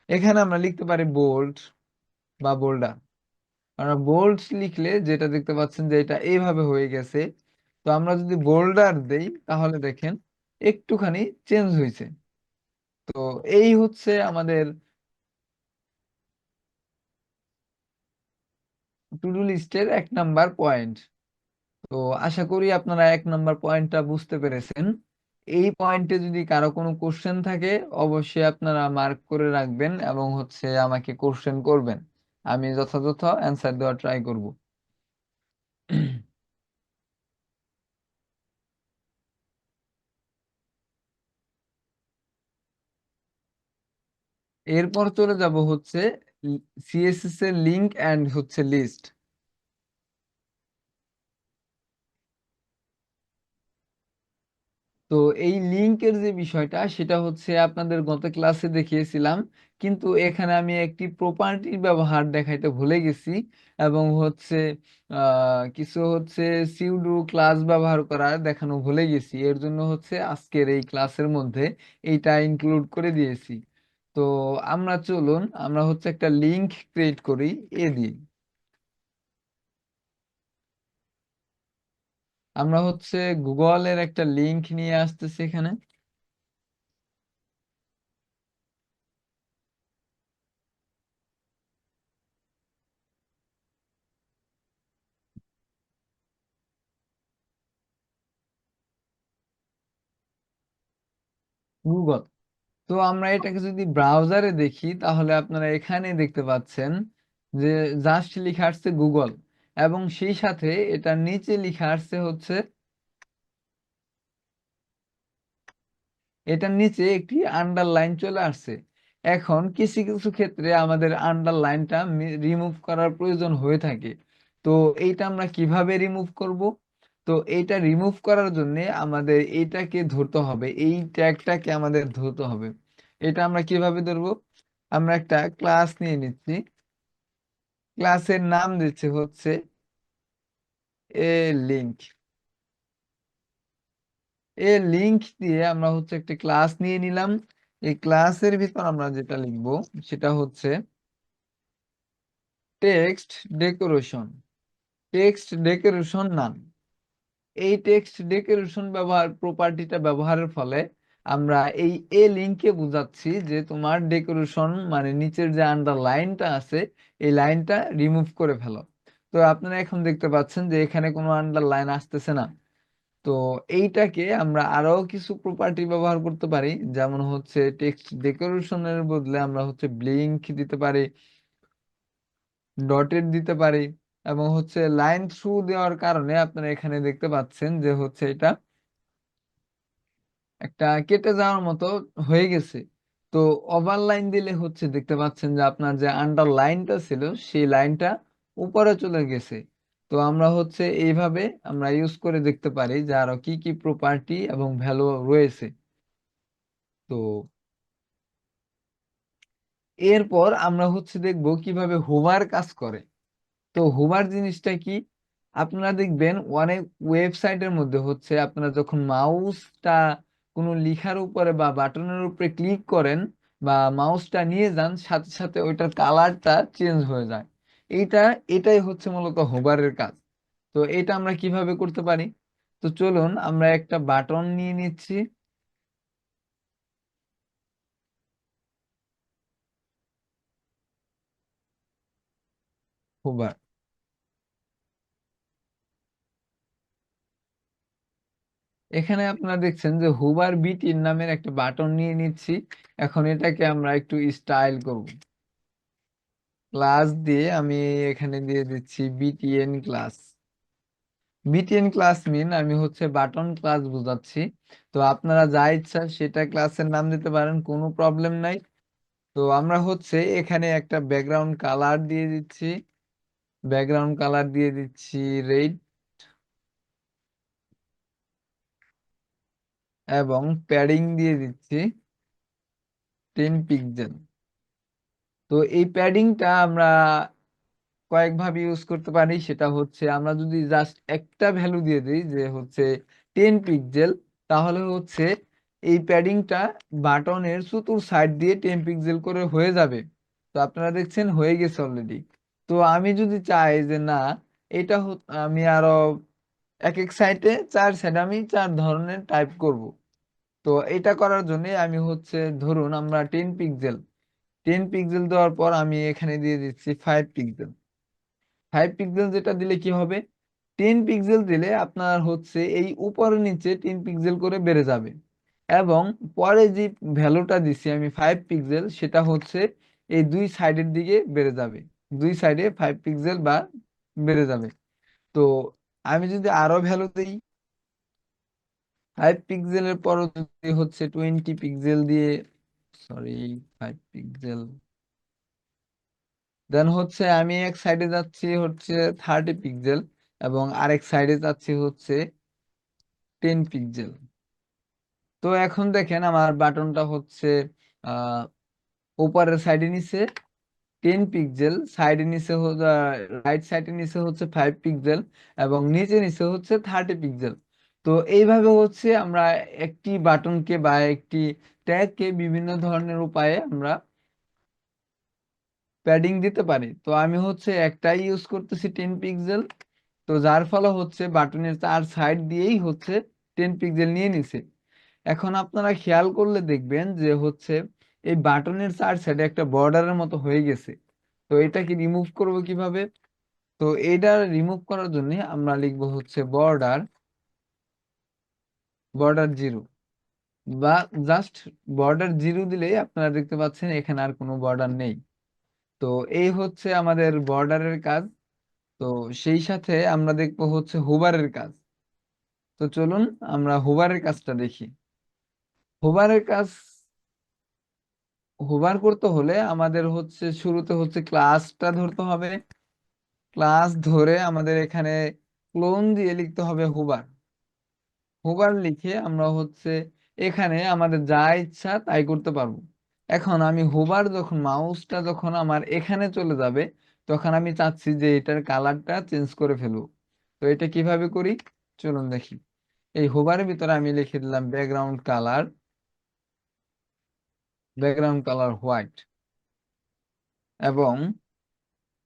এখানে আমরা লিখতে পারি বোল্ড বা বোল্ডার। আমরা বোল্ড লিখলে যেটা দেখতে পাচ্ছেন যে এটা এইভাবে হয়ে গেছে। তো আমরা যদি বোল্ডার দেই তাহলে দেখেন একটুখানি চেঞ্জ হয়েছে। তো এই হচ্ছে আমাদের টু ডু লিস্টের 1 নাম্বার পয়েন্ট। তো আশা করি আপনারা 1 নাম্বার পয়েন্টটা বুঝতে পেরেছেন। এই পয়েন্টে যদি কারো কোনো কোশ্চেন থাকে অবশ্যই আপনারা মার্ক করে রাখবেন এবং হচ্ছে আমাকে কোশ্চেন করবেন, আমি যথাযথ অ্যান্সার দেওয়ার ট্রাই করব। এরপর চলে যাব হচ্ছে সিএসএস এর লিংক এন্ড হচ্ছে লিস্ট। তো এই লিংকের যে বিষয়টা সেটা হচ্ছে আপনাদের গত ক্লাসে দেখিয়েছিলাম, কিন্তু এখানে আমি একটি প্রপার্টির ব্যবহার দেখাইতে ভুলে গেছি এবং হচ্ছে কিছু হচ্ছে সিউডো ক্লাস ব্যবহার করা দেখানো ভুলে গেছি। এর জন্য হচ্ছে আজকের এই ক্লাসের মধ্যে এইটা ইনক্লুড করে দিয়েছি। তো আমরা হচ্ছে একটা লিংক ক্রিয়েট করি এ দিয়ে। আমরা হচ্ছে গুগলের একটা লিংক নিয়ে আসতেছি এখানে। গুগল। তো আমরা এটাকে যদি ব্রাউজারে দেখি তাহলে আপনারা এখানে দেখতে পাচ্ছেন যে জাস্ট লেখা আসছে গুগল, এবং সেই সাথে এটার নিচে লেখা আসছে হচ্ছে, এটার নিচে একটি আন্ডারলাইন চলে আসছে। এখন কিছু কিছু ক্ষেত্রে আমাদের আন্ডারলাইনটা রিমুভ করার প্রয়োজন হয়ে থাকে। তো এইটা আমরা কিভাবে রিমুভ করব? তো এইটা রিমুভ করার জন্য আমাদের এইটাকে ধরতে হবে, এই ট্যাগটাকে আমাদের ধরতে হবে। এটা আমরা কিভাবে ধরবো? আমরা একটা ক্লাস নিয়ে নিচ্ছি, ক্লাসের নাম দিচ্ছে হচ্ছে এ লিঙ্ক। এ লিঙ্ক দিয়ে আমরা হচ্ছে একটা ক্লাস নিয়ে নিলাম। এই ক্লাসের ভিতর আমরা যেটা লিখবো সেটা হচ্ছে টেক্সট ডেকোরেশন, টেক্সট ডেকোরেশন নাম। এই টেক্সট ডেকোরেশন প্রপার্টিটা ব্যবহারের ফলে আমরা এই এ লিঙ্কে বুঝাচ্ছি যে তোমার ডেকোরেশন মানে নিচের যে আন্ডারলাইনটা আছে এই লাইনটা রিমুভ করে ফেলো। তো আপনারা এখন দেখতে পাচ্ছেন যে এখানে কোনো আন্ডারলাইন আসতেছে না। তো এইটাকে আমরা আরো কিছু প্রপার্টি ব্যবহার করতে পারি, যেমন হচ্ছে টেক্সট ডেকোরেশনের বদলে আমরা হচ্ছে ব্লিঙ্ক দিতে পারি, ডটেড দিতে পারি, এবং হচ্ছে লাইন থ্রু দেওয়ার কারণে আপনারা এখানে দেখতে পাচ্ছেন যে হচ্ছে এটা একটা কেটে যাওয়ার মতো হয়ে গেছে। তো ওভারলাইন দিলে হচ্ছে দেখতে পাচ্ছেন যে আপনার যে আন্ডার লাইনটা ছিল সেই লাইনটা উপরে চলে গেছে। তো আমরা হচ্ছে এইভাবে আমরা ইউজ করে দেখতে পারি যে আরো কি কি প্রপার্টি এবং ভ্যালু রয়েছে। তো এরপর আমরা হচ্ছে দেখব কিভাবে হোভার কাজ করে। তো হোভার জিনিসটা কি? আপনারা দেখবেন অনেক ওয়েবসাইটের মধ্যে হচ্ছে আপনারা যখন মাউসটা কোনো লেখার উপরে বা বাটনের উপরে ক্লিক করেন বা মাউসটা নিয়ে যান, সাথে সাথে ওইটার কালারটা চেঞ্জ হয়ে যায়। এইটা এটাই হচ্ছে মূলত হোভারের কাজ। তো এটা আমরা কিভাবে করতে পারি? তো চলুন আমরা একটা বাটন নিয়ে নিচ্ছি, হোভার। এখানে আপনারা দেখছেন যে হুবার বিটিন নামের একটা বাটন নিয়ে নিচ্ছি। এখন এটাকে আমরা একটু স্টাইল করব। ক্লাস দিয়ে আমি এখানে দিয়ে দিচ্ছি বিটিএন ক্লাস। বিটিএন ক্লাস মিন আমি হচ্ছে বাটন ক্লাস বোঝাচ্ছি। তো আপনারা যা ইচ্ছা সেটা ক্লাসের নাম দিতে পারেন, কোনো প্রবলেম নাই। তো আমরা হচ্ছে এখানে একটা ব্যাকগ্রাউন্ড কালার দিয়ে দিচ্ছি, ব্যাকগ্রাউন্ড কালার দিয়ে দিচ্ছি রেড, এবং প্যাডিং দিয়ে দিচ্ছি 10 পিক্সেল। তো এই প্যাডিংটা আমরা কয়েকভাবে ইউজ করতে পারি, সেটা হচ্ছে আমরা যদি জাস্ট একটা ভ্যালু দিয়ে দিই যে হচ্ছে 10 পিক্সেল, তাহলে হচ্ছে এই প্যাডিংটা বাটনের চতুর সাইড দিয়ে 10 পিক্সেল করে হয়ে যাবে। তো আপনারা দেখছেন হয়ে গেছে অলরেডি। তো আমি যদি চাই যে না, এটা আমি আরো এক এক সাইডে 4 সাইডে আমি 4 ধরনের টাইপ করব। তো এটা করার জন্য আমি হচ্ছে ধরুন আমরা 10 পিক্সেল, 10 পিক্সেল দেওয়ার পর আমি এখানে দিয়ে দিচ্ছি 5 পিক্সেল। 5 পিক্সেল যেটা দিলে কি হবে? 10 পিক্সেল দিলে আপনার হচ্ছে এই উপরে নিচে 10 পিক্সেল করে বেড়ে যাবে, এবং পরে যে ভ্যালুটা দিছি আমি 5 পিক্সেল, সেটা হচ্ছে এই দুই সাইডের দিকে বেড়ে যাবে, দুই সাইডে 5 পিক্সেল বা বেড়ে যাবে। তো আমি যদি আরো ভ্যালু দিই, 5 পিক্সেলের পর যদি হচ্ছে 20 পিক্সেল দিয়ে, সরি, 5 পিক্সেল, দেন হচ্ছে আমি এক সাইডে যাচ্ছি হচ্ছে 30 পিক্সেল, এবং আরেক সাইডে যাচ্ছি হচ্ছে 10 পিক্সেল। তো এখন দেখেন আমার বাটনটা হচ্ছে আহ উপরের সাইডে নিচে 10 পিক্সেল, সাইডে নিচে রাইট সাইডে নিচে হচ্ছে 5 পিক্সেল, এবং নিচে নিচে হচ্ছে 30 পিক্সেল। তো এইভাবে হচ্ছে আমরা একটি বাটনকে বা একটি ট্যাগকে বিভিন্ন ধরনের উপায়ে আমরা প্যাডিং দিতে পারি। তো আমি হচ্ছে একটাই ইউজ করতেছি 10 পিক্সেল। তো যার ফলে হচ্ছে বাটনের 4 সাইড দিয়েই হচ্ছে 10 পিক্সেল নিয়ে নিছে। এখন আপনারা খেয়াল করলে দেখবেন যে হচ্ছে এই বাটনের 4 সাইডে একটা বর্ডারের মতো হয়ে গেছে। তো এটাকে রিমুভ করব কিভাবে? তো এটা রিমুভ করার জন্য আমরা লিখবো হচ্ছে বর্ডার, বর্ডার 0। বা জাস্ট বর্ডার 0 দিলেই আপনারা দেখতে পাচ্ছেন এখানে আর কোনো বর্ডার নেই। তো এই হচ্ছে আমাদের বর্ডারের কাজ। তো সেই সাথে আমরা দেখবো হচ্ছে হোভারের কাজ। তো চলুন আমরা হোভারের কাজটা দেখি। হোভারের কাজ হোভার করতে হলে আমাদের হচ্ছে শুরুতে হচ্ছে ক্লাসটা ধরতে হবে। ক্লাস ধরে আমাদের এখানে ক্লোন দিয়ে লিখতে হবে হোভার। হোভার লিখে আমরা হচ্ছে এখানে আমাদের যা ইচ্ছা তাই করতে পারবো। এখন আমি হোভার যখন মাউসটা যখন আমার এখানে চলে যাবে, তখন আমি চাচ্ছি যে এটার কালারটা চেঞ্জ করে ফেলবো। তো এটা কিভাবে করি চলুন দেখি। এই হোভারের ভিতরে আমি লিখে দিলাম ব্যাকগ্রাউন্ড কালার হোয়াইট। এবং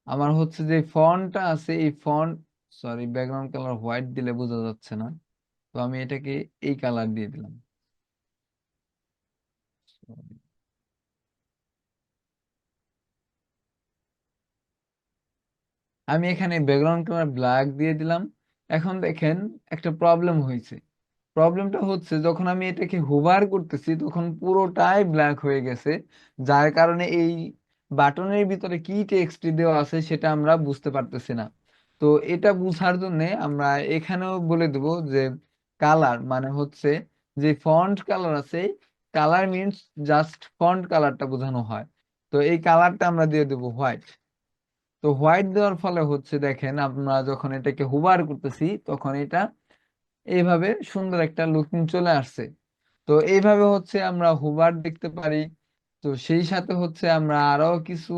আমার হচ্ছে যে ফন্টটা আছে এই font, sorry, background colour white দিলে বোঝা যাচ্ছে না। তো আমি এটাকে এই কালার দিয়ে দিলাম। Sorry। আমি এখানে ব্যাকগ্রাউন্ড কালার ব্ল্যাক দিয়ে দিলাম। এখন দেখেন একটা প্রবলেম হয়েছে। প্রবলেমটা হচ্ছে যখন আমি এটাকে হোভার করতেছি তখন পুরোটাই ব্ল্যাক হয়ে গেছে, যার কারণে এই বাটনের ভিতরে কি টেক্সট দেওয়া আছে সেটা আমরা বুঝতে পারতেছি না। তো এটা বুঝার জন্য আমরা এখানেও বলে দেব যে কালার মানে হচ্ছে যে ফন্ট কালার আছে, কালার মিনস জাস্ট ফন্ট কালারটা বোঝানো হয়। তো এই কালারটা আমরা দিয়ে দেবো হোয়াইট। তো হোয়াইট দেওয়ার ফলে হচ্ছে দেখেন আমরা যখন এটাকে হোভার করতেছি তখন এটা এইভাবে সুন্দর একটা লুকিং চলে আসছে। তো এইভাবে হচ্ছে আমরা হোভার দেখতে পারি। তো সেই সাথে হচ্ছে আমরা আরো কিছু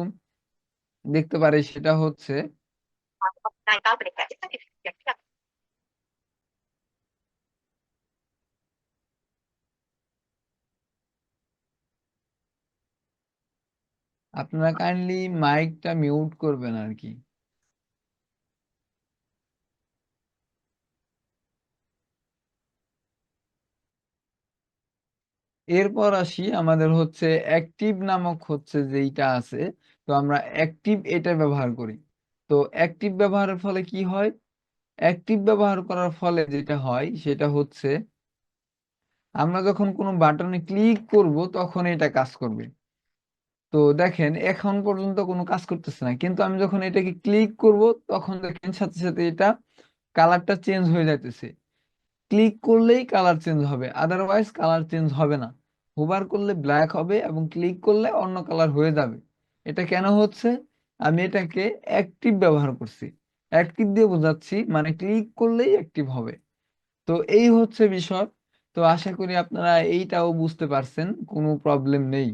দেখতে পারি, সেটা হচ্ছে আপনারা কাইন্ডলি মাইকটা মিউট করবেন আর কি। এরপর আসি আমাদের হচ্ছে অ্যাক্টিভ নামক হচ্ছে যেইটা আছে। তো আমরা অ্যাক্টিভ এটা ব্যবহার করি। তো অ্যাক্টিভ ব্যবহারের ফলে কি হয়? অ্যাক্টিভ ব্যবহার করার ফলে যেটা হয় সেটা হচ্ছে আমরা যখন কোনো বাটনে ক্লিক করব তখন এটা কাজ করবে। তো দেখেন এখন পর্যন্ত কোনো কাজ করতেছে না, কিন্তু আমি যখন এটাকে ক্লিক করব তখন দেখেন সাথে সাথে এটা কালারটা চেঞ্জ হয়ে যাইতেছে। ক্লিক করলেই কালার চেঞ্জ হবে, আদারওয়াইজ কালার চেঞ্জ হবে না। হোভার করলে ব্ল্যাক হবে এবং ক্লিক করলে অন্য কালার হয়ে যাবে। এটা কেন হচ্ছে? আমি এটাকে অ্যাক্টিভ ব্যবহার করছি। অ্যাক্টিভ দিয়ে বোঝাচ্ছি মানে ক্লিক করলেই অ্যাক্টিভ হবে। তো এই হচ্ছে বিষয়। তো আশা করি আপনারা এইটাও বুঝতে পারছেন, কোনো প্রবলেম নেই।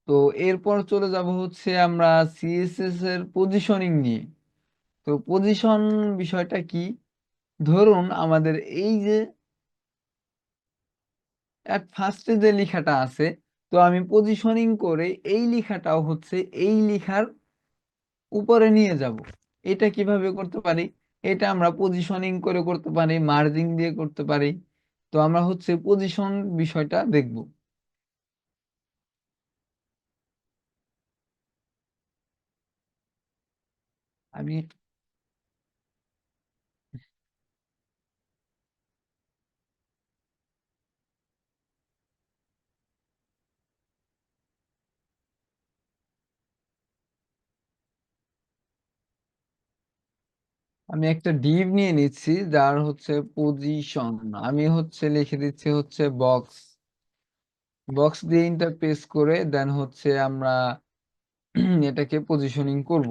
তো এরপর চলে যাব হচ্ছে আমরা সিএসএস এর পজিশনিং নিয়ে। তো পজিশন বিষয়টা কি? ধরুন আমাদের এই যে এট ফার্স্টে যে লেখাটা আছে, তো আমি পজিশনিং করে এই লেখাটাও হচ্ছে এই লেখার উপরে নিয়ে যাব। এটা কিভাবে করতে পারি? এটা আমরা পজিশনিং করে করতে পারি, মার্জিং দিয়ে করতে পারি। তো আমরা হচ্ছে পজিশন বিষয়টা দেখব। আমি আমি একটা ডিভ নিয়ে নিচ্ছি যার হচ্ছে পজিশন, আমি হচ্ছে লিখে দিচ্ছি হচ্ছে বক্স। বক্স দিয়ে ইন্টারফেস করে দেন হচ্ছে আমরা এটাকে পজিশনিং করব।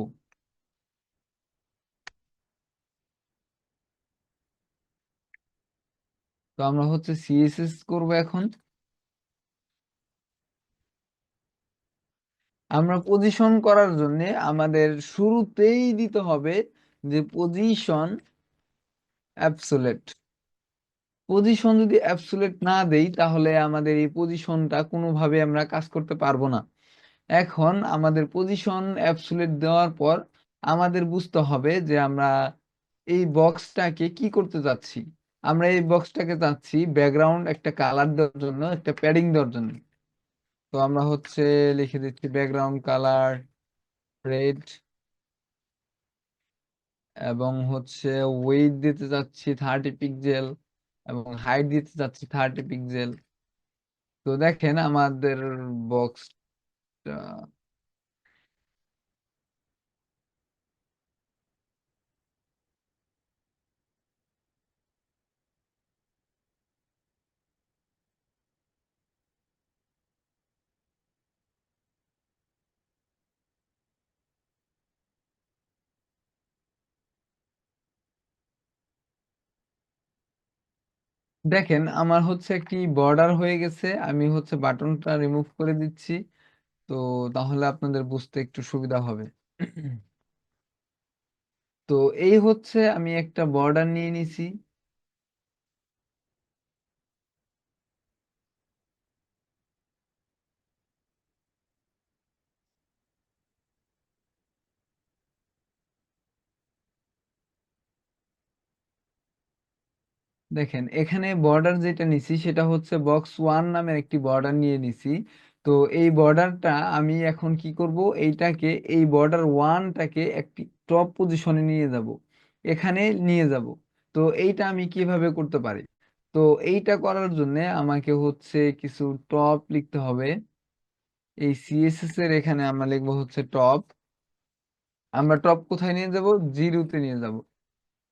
তো আমরা হচ্ছে সিএসএস করব এখন। আমরা পজিশন করার জন্য আমাদের শুরুতেই দিতে হবে যে পজিশন অ্যাবসোলেট। পজিশন যদি অ্যাবসোলেট না দেই তাহলে আমাদের এই পজিশনটা কোনোভাবে আমরা কাজ করতে পারবো না। এখন আমাদের পজিশন অ্যাবসোলেট দেওয়ার পর আমাদের বুঝতে হবে যে আমরা এই বক্সটাকে কি করতে যাচ্ছি। আমরা এই বক্সটাকে চাচ্ছি ব্যাকগ্রাউন্ড একটা কালার দেওয়ার জন্য, একটা প্যাডিং দেওয়ার জন্য। তো আমরা হচ্ছে লিখে দিচ্ছি ব্যাকগ্রাউন্ড কালার রেড এবং হচ্ছে ওয়েট দিতে চাচ্ছি 30 পিক্সেল। এবং হাইট দিতে চাচ্ছি 30 পিক্সেল। তো দেখেন আমাদের বক্সটা, দেখেন আমার হচ্ছে একটি বর্ডার হয়ে গেছে, আমি হচ্ছে বাটনটা রিমুভ করে দিচ্ছি। তো তাহলে আপনাদের বুঝতে একটু সুবিধা হবে। তো এই হচ্ছে আমি একটা বর্ডার নিয়ে নিছি। দেখেন এখানে বর্ডার যেটা নিছি সেটা হচ্ছে box1 নামের একটি বর্ডার নিয়ে নিছি। তো এই বর্ডারটা আমি এখন কি করব, এইটাকে এই বর্ডার ওয়ানটাকে একটি টপ পজিশনে নিয়ে যাব, এখানে নিয়ে যাব। তো এইটা আমি কিভাবে করতে পারি? তো এইটা করার জন্য আমাকে হচ্ছে কিছু টপ লিখতে হবে। এই সিএসএস এর এখানে আমরা লিখবো হচ্ছে টপ। আমরা টপ কোথায় নিয়ে যাব? জিরোতে নিয়ে যাব।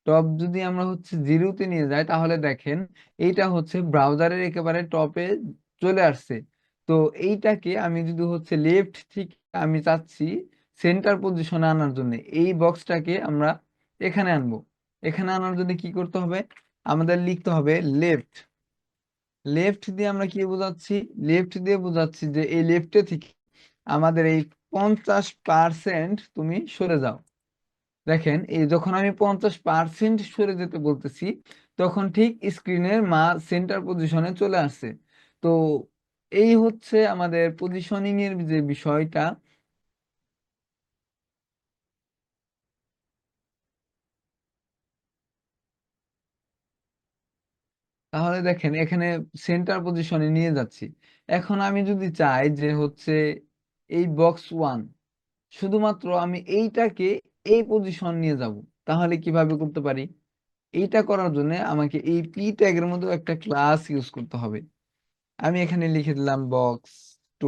টপ যদি আমরা হচ্ছে জিরোতে নিয়ে যাই তাহলে দেখেন এইটা হচ্ছে ব্রাউজারের একেবারে টপে চলে আসছে। তো এইটাকে আমি যদি হচ্ছে লেফট থেকে আমি চাচ্ছি সেন্টার পজিশনে আনার জন্য, এই বক্সটাকে আমরা এখানে আনবো। এখানে আনার জন্য কি করতে হবে? আমাদের লিখতে হবে লেফট। লেফট দিয়ে আমরা কি বোঝাচ্ছি? লেফট দিয়ে বোঝাচ্ছি যে এই লেফটে থেকে আমাদের এই 50% তুমি সরে যাও। দেখেন এই যখন আমি 50% সরে যেতে বলতেছি তখন ঠিক স্ক্রিনের সেন্টার পজিশনে চলে আসছে। তো এই হচ্ছে আমাদের পজিশনিং এর যে বিষয়টা। তাহলে দেখেন এখানে সেন্টার পজিশনে নিয়ে যাচ্ছি। এখন আমি যদি চাই যে হচ্ছে এই box1 শুধুমাত্র আমি এইটাকে এই পজিশন নিয়ে যাব, তাহলে কিভাবে করতে পারি? এইটা করার জন্য আমাকে এই পি ট্যাগের মধ্যে একটা ক্লাস ইউজ করতে হবে। আমি এখানে লিখে দিলাম box2।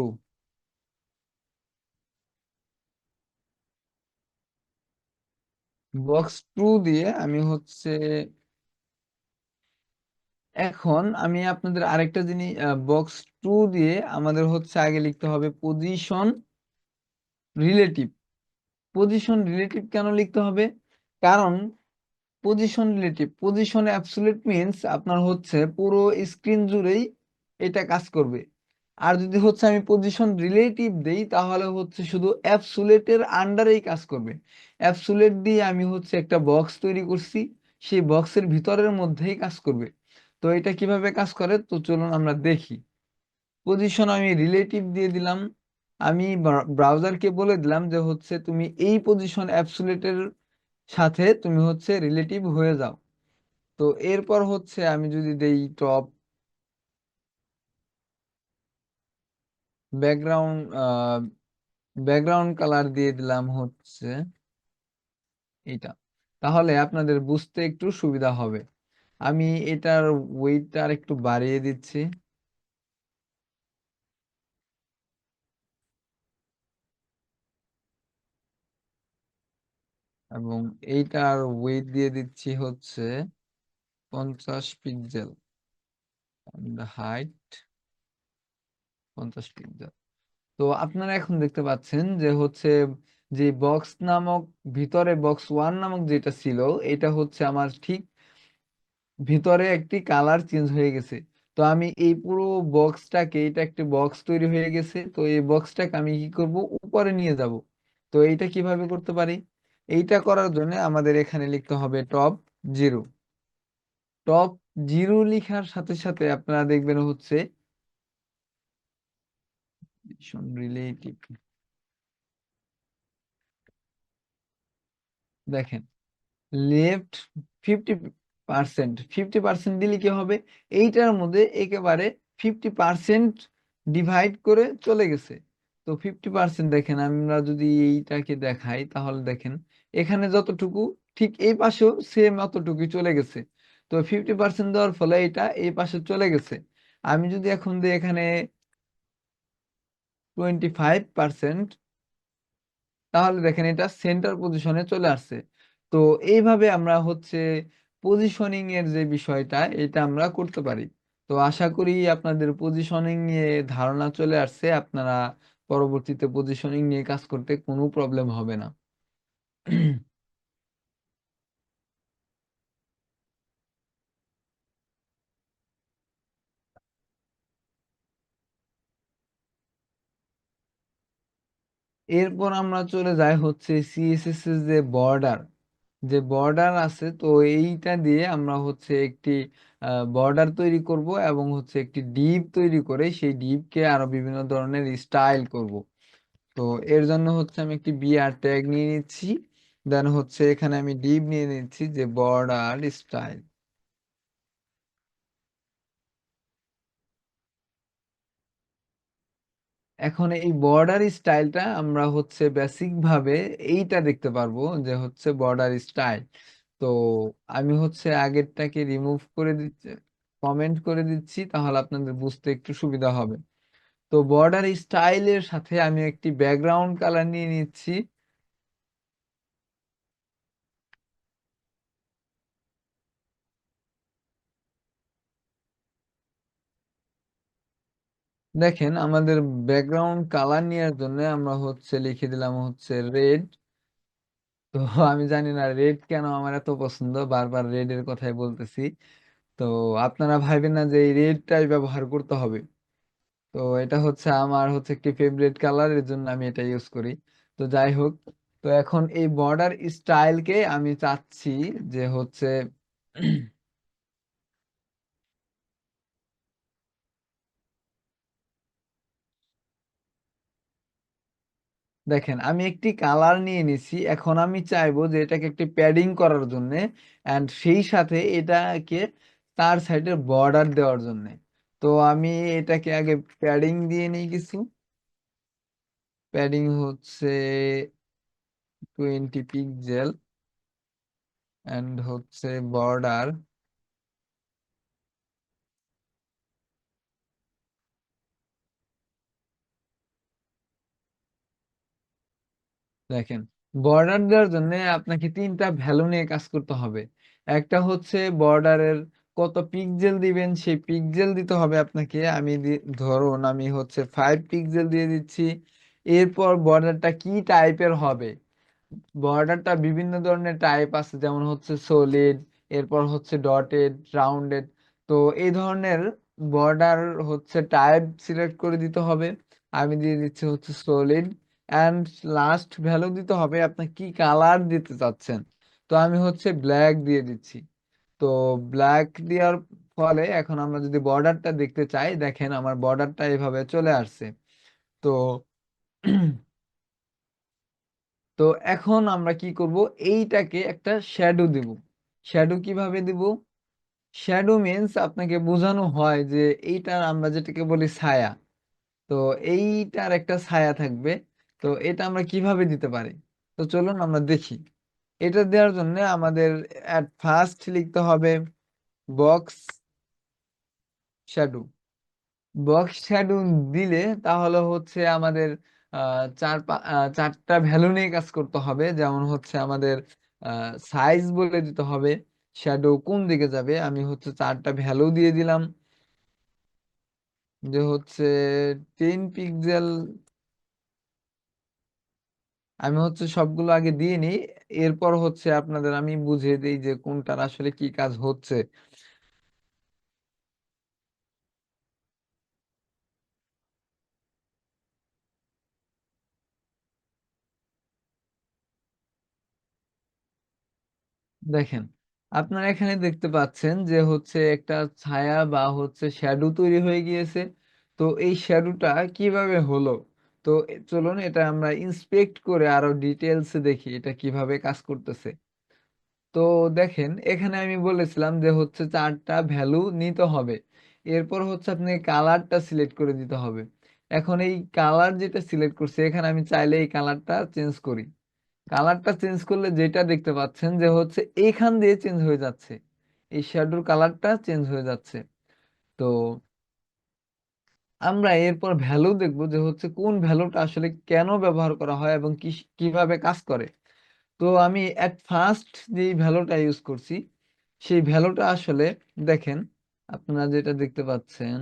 box2 দিয়ে আমি হচ্ছে এখন আমি আপনাদের আরেকটা জিনিস, box2 দিয়ে আমাদের হচ্ছে আগে লিখতে হবে পজিশন রিলেটিভ। পজিশন রিলেটিভ কেন লিখতে হবে? কারণ position relative, position absolute means আপনার হচ্ছে পুরো স্ক্রিন জুড়েই এটা কাজ করবে। আর যদি হচ্ছে আমি পজিশন রিলেটিভ দেই তাহলে হচ্ছে শুধু অ্যাবসুলেটের আন্ডারেই কাজ করবে। অ্যাবসুলেট দিয়ে আমি হচ্ছে একটা বক্স তৈরি করছি, সেই বক্সের ভিতরের মধ্যেই কাজ করবে। তো এটা কিভাবে কাজ করে তো চলুন আমরা দেখি। পজিশন আমি রিলেটিভ দিয়ে দিলাম। আমি ব্রাউজারকে বলে দিলাম যে হচ্ছে তুমি এই পজিশন অ্যাবসুলেটের সাথে তুমি হচ্ছে রিলেটিভ হয়ে যাও। তো এরপর হচ্ছে আমি যদি দেই টপ ব্যাকগ্রাউন্ড, ব্যাকগ্রাউন্ড কালার দিয়ে দিলাম হচ্ছে এটা, তাহলে আপনাদের বুঝতে একটু সুবিধা হবে। আমি এটার ওয়েটটা আর একটু বাড়িয়ে দিচ্ছি এবং এইটার ওয়েট দিয়ে দিচ্ছি হচ্ছে 50 পিক্সেল। Height 50 pixel. তো আপনারা এখন দেখতে পাচ্ছেন যে হচ্ছে যে বক্স নামক ভিতরে box1 নামক যেটা ছিল এটা হচ্ছে আমার ঠিক ভিতরে একটি কালার চেঞ্জ হয়ে গেছে। তো আমি এই পুরো বক্সটাকে, এটা একটি বক্স তৈরি হয়ে গেছে, তো এই বক্সটাকে আমি কি করব, উপরে নিয়ে যাব। তো এইটা কিভাবে করতে পারি? এইটা করার জন্য আমাদের এখানে লিখতে হবে টপ 0। টপ 0 লেখার সাথে সাথে আপনারা দেখবেন হচ্ছে রিলেটিভ, দেখেন লেফট 50%। 50% দিলে কি হবে? এইটার মধ্যে একেবারে 50% ডিভাইড করে চলে গেছে। তো 50% দেখেন আমরা যদি এইটাকে দেখাই তাহলে দেখেন এখানে যতটুকু ঠিক এই পাশেও সেম অতটুকুই চলে গেছে। তো 50% দেওয়ার ফলে এটা এই পাশে চলে গেছে। আমি যদি এখন দিই এখানে 25%, তাহলে দেখেন এটা সেন্টার পজিশনে চলে আসছে। তো এইভাবে আমরা হচ্ছে পজিশনিং এর যে বিষয়টা এটা আমরা করতে পারি। তো আশা করি আপনাদের পজিশনিং নিয়ে ধারণা চলে আসছে, আপনারা পরবর্তীতে পজিশনিং নিয়ে কাজ করতে কোনো প্রবলেম হবে না। এরপর আমরা চলে যাই হচ্ছে সিএসএস এর যে বর্ডার আছে, তো এইটা দিয়ে আমরা হচ্ছে একটি বর্ডার তৈরি করব এবং হচ্ছে একটি ডিপ তৈরি করে সেই ডিপকে আরো বিভিন্ন ধরনের স্টাইল করব। তো এর জন্য হচ্ছে আমি একটি বিআর ট্যাগ নিয়ে নিচ্ছি, দেন হচ্ছে এখানে আমি ডিপ নিয়ে নিচ্ছি যে বর্ডার স্টাইল। এখন এই বর্ডার স্টাইলটা আমরা হচ্ছে বেসিক ভাবে এইটা দেখতে পারবো যে হচ্ছে বর্ডার স্টাইল। তো আমি হচ্ছে আগেরটাকে রিমুভ করে দিচ্ছি, কমেন্ট করে দিচ্ছি, তাহলে আপনাদের বুঝতে একটু সুবিধা হবে। তো বর্ডার স্টাইলের সাথে আমি একটি ব্যাকগ্রাউন্ড কালার নিয়ে নিচ্ছি। দেখেন আমাদের ব্যাকগ্রাউন্ড কালার নেওয়ার জন্য আমরা হচ্ছে লিখে দিলাম হচ্ছে রেড। তো আমি জানি না রেড কেন আমার এত পছন্দ, বারবার রেড এর কথাই বলতেছি। তো আপনারা ভাবেন না যে এই রেডটাই ব্যবহার করতে হবে। তো এটা হচ্ছে আমার হচ্ছে একটি ফেভারিট কালার, এর জন্য আমি এটা ইউজ করি। তো যাই হোক, তো এখন এই বর্ডার স্টাইলকে আমি চাচ্ছি যে হচ্ছে দেখেন আমি একটি কালার নিয়ে নিছি, এখন আমি চাইবো যে এটাকে একটি প্যাডিং করার জন্য এন্ড সেই সাথে এটাকে তার সাইডে বর্ডার দেওয়ার জন্য। তো আমি এটাকে আগে প্যাডিং দিয়ে নিই কিছু। প্যাডিং হচ্ছে 20 পিক্সেল এন্ড হচ্ছে বর্ডার। দেখেন বর্ডার দেওয়ার জন্য আপনাকে তিনটা ভ্যালু নিয়ে কাজ করতে হবে। একটা হচ্ছে বর্ডারের কত পিক্সেল দিবেন, সেই পিক্সেল দিতে হবে আপনাকে। ধরুন আমি হচ্ছে 5 পিক্সেল দিয়ে দিচ্ছি। এরপর বর্ডারটা কি টাইপের হবে, বর্ডারটা বিভিন্ন ধরনের টাইপ আছে, যেমন হচ্ছে সলিড, এরপর হচ্ছে ডটেড, রাউন্ডেড। তো এই ধরনের বর্ডার হচ্ছে টাইপ সিলেক্ট করে দিতে হবে। আমি দিয়ে দিচ্ছি হচ্ছে সলিড অ্যান্ড লাস্ট ভ্যালু দিতে হবে আপনার কি কালার দিতে চাচ্ছেন। তো আমি হচ্ছে ব্ল্যাক দিয়ে দিচ্ছি। তো ব্ল্যাক দেওয়ার ফলে এখন আমরা যদি বর্ডারটা দেখতে চাই, দেখেন আমার বর্ডারটা এভাবে চলে আসছে। তো তো এখন আমরা কি করব, এইটাকে একটা শ্যাডো দিব। শ্যাডো কিভাবে দিব? শ্যাডো মিন্স আপনাকে বোঝানো হয় যে এইটার আমরা যেটাকে বলি ছায়া। তো এইটার একটা ছায়া থাকবে। তো এটা আমরা কিভাবে দিতে পারি, তো চলুন আমরা দেখি। এটা দেওয়ার জন্য আমাদের অ্যাট ফার্স্ট লিখতে হবে বক্স শ্যাডো। বক্স শ্যাডো দিলে তাহলে হচ্ছে আমাদের চারটা ভ্যালু নিয়ে কাজ করতে হবে, যেমন হচ্ছে আমাদের সাইজ বলে দিতে হবে, শ্যাডো কোন দিকে যাবে। আমি হচ্ছে চারটা ভ্যালু দিয়ে দিলাম যে হচ্ছে 10 পিক্সেল। আমি হচ্ছে সবগুলো আগে দিয়ে নিই, এরপর হচ্ছে আপনাদের আমি বুঝিয়ে দিই যে কোনটার আসলে কি কাজ হচ্ছে। দেখেন আপনারা এখানে দেখতে পাচ্ছেন যে হচ্ছে একটা ছায়া বা হচ্ছে শ্যাডো তৈরি হয়ে গিয়েছে। তো এই শ্যাডোটা কিভাবে হলো, তো চলুন এটা আমরা ইন্সপেক্ট করে আরো ডিটেলস দেখি এটা কিভাবে কাজ করতেছে। তো দেখেন এখানে আমি বলেছিলাম যে হচ্ছে চারটা ভ্যালু নিতে হবে, এরপর হচ্ছে আপনি কালারটা সিলেক্ট করে দিতে হবে। এখন এই কালার যেটা সিলেক্ট করছি, এখানে আমি চাইলে এই কালারটা চেঞ্জ করি। কালারটা চেঞ্জ করলে যেটা দেখতে পাচ্ছেন যে হচ্ছে এইখান দিয়ে চেঞ্জ হয়ে যাচ্ছে, এই শ্যাডোর কালারটা চেঞ্জ হয়ে যাচ্ছে। তো আমরা এরপর ভ্যালু দেখব যে হচ্ছে কোন ভ্যালুটা আসলে কেন ব্যবহার করা হয় এবং কিভাবে কাজ করে। তো আমি এট ফার্স্ট যেই ভ্যালুটা ইউজ করছি সেই ভ্যালুটা আসলে দেখেন, আপনারা যেটা দেখতে পাচ্ছেন,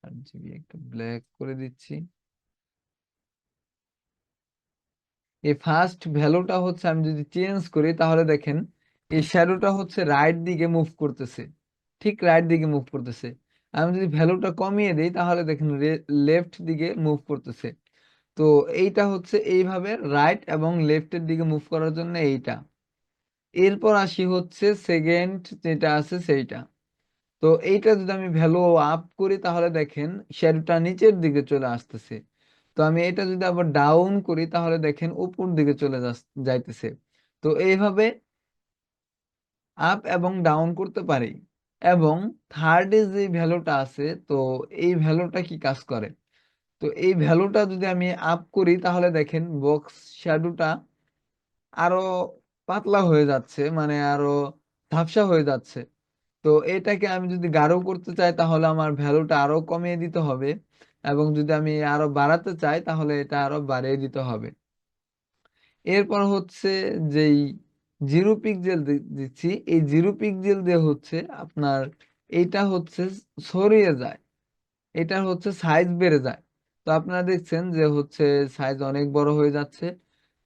RGB একটু ব্ল্যাক করে দিচ্ছি। এই ফার্স্ট ভ্যালুটা হচ্ছে আমি যদি চেঞ্জ করি তাহলে দেখেন এই শ্যাডোটা হচ্ছে রাইট দিকে মুভ করতেছে, ঠিক রাইট দিকে মুভ করতেছে। আমি যদি ভ্যালুটা কমিয়ে দিই তাহলে দেখেন লেফট দিকে মুভ করতেছে। তো এইটা হচ্ছে এইভাবে রাইট এবং লেফটের দিকে মুভ করার জন্য এইটা। এরপর আসি হচ্ছে সেকেন্ড যেটা আছে সেইটা। তো এইটা যদি আমি ভ্যালু আপ করি তাহলে দেখেন শ্যাডোটা নিচের দিকে চলে আসতেছে। তো আমি এটা যদি আবার ডাউন করি তাহলে দেখেন উপর দিকে চলে যাইতেছে। তো এইভাবে আপ এবং ডাউন করতে পারি। এবং থার্ডে যে ভ্যালুটা আছে, তো এই ভ্যালুটা কি কাজ করে? তো এই ভ্যালুটা যদি আমি আপ করি তাহলে দেখেন বক্স শ্যাডোটা আরো পাতলা হয়ে যাচ্ছে, মানে আরো ঝাপসা হয়ে যাচ্ছে। তো এটাকে আমি যদি গাঢ় করতে চাই তাহলে আমার ভ্যালুটা আরো কমিয়ে দিতে হবে, এবং যদি আমি আরো বাড়াতে চাই তাহলে এটা আরো বাড়িয়ে দিতে হবে। এরপর হচ্ছে যেই জিরো পিক্সেল দিচ্ছি, এই জিরো পিক্সেল দিয়ে হচ্ছে আপনার এইটা হচ্ছে সরিয়ে যায়, এটা হচ্ছে সাইজ বেড়ে যায়। তো আপনারা দেখছেন যে হচ্ছে সাইজ অনেক বড় হয়ে যাচ্ছে।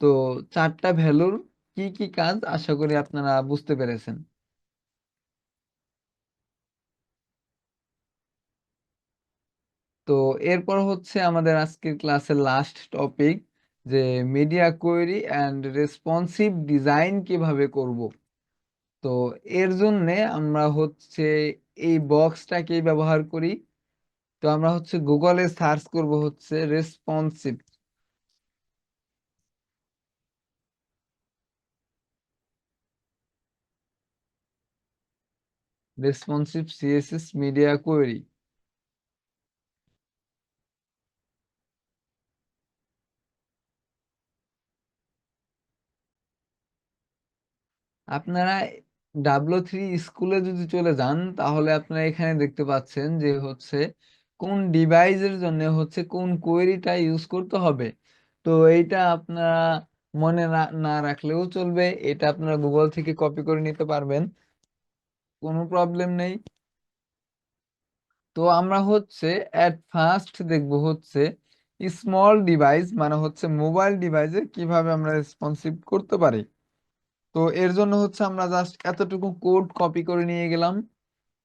তো চারটা ভ্যালুর কি কি কাজ আশা করি আপনারা বুঝতে পেরেছেন। তো এরপর হচ্ছে আমাদের আজকের ক্লাসের লাস্ট টপিক, যে media query and responsive design কিভাবে করব। তো এর জন্যে আমরা হচ্ছে এই বক্সটাকেই ব্যবহার করি। তো আমরা হচ্ছে গুগলে সার্চ করব হচ্ছে responsive responsive CSS media query. আপনারা W3 স্কুলে যদি চলে যান তাহলে আপনারা এখানে দেখতে পাচ্ছেন যে হচ্ছে কোন ডিভাইসের জন্য হচ্ছে কোন কোয়েরিটা ইউজ করতে হবে। তো এইটা আপনারা মনে না রাখলেও চলবে, এটা আপনারা গুগল থেকে কপি করে নিতে পারবেন, কোনো প্রবলেম নেই। তো আমরা হচ্ছে এট ফার্স্ট দেখব হচ্ছে স্মল ডিভাইস মানে হচ্ছে মোবাইল ডিভাইসে কিভাবে আমরা রেসপন্সিভ করতে পারি। তো এর জন্য হচ্ছে আমরা জাস্ট এতটুকু কোড কপি করে নিয়ে গেলাম,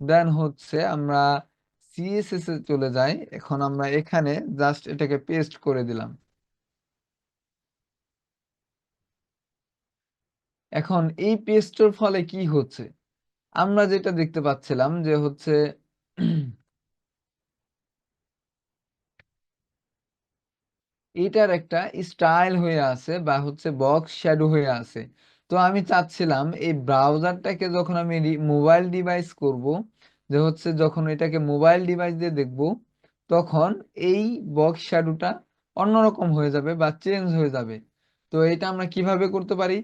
দেন হচ্ছে আমরা সিএসএস এ চলে যাই। এখন আমরা এখানে জাস্ট এটাকে পেস্ট করে দিলাম। এখন এই পেস্টের ফলে কি হচ্ছে, আমরা যেটা দেখতে পাচ্ছিলাম যে হচ্ছে এটার একটা স্টাইল হয়ে আছে বা হচ্ছে বক্স শ্যাডো হয়ে আছে। তো আমি চাচ্ছিলাম এই ব্রাউজারটাকে যখন আমি মোবাইল ডিভাইস করব, যে হচ্ছে যখন এটাকে মোবাইল ডিভাইস দিয়ে দেখব, তখন এই বক্স শ্যাডোটা অন্যরকম হয়ে যাবে বা চেঞ্জ হয়ে যাবে। তো এটা আমরা কিভাবে করতে পারি?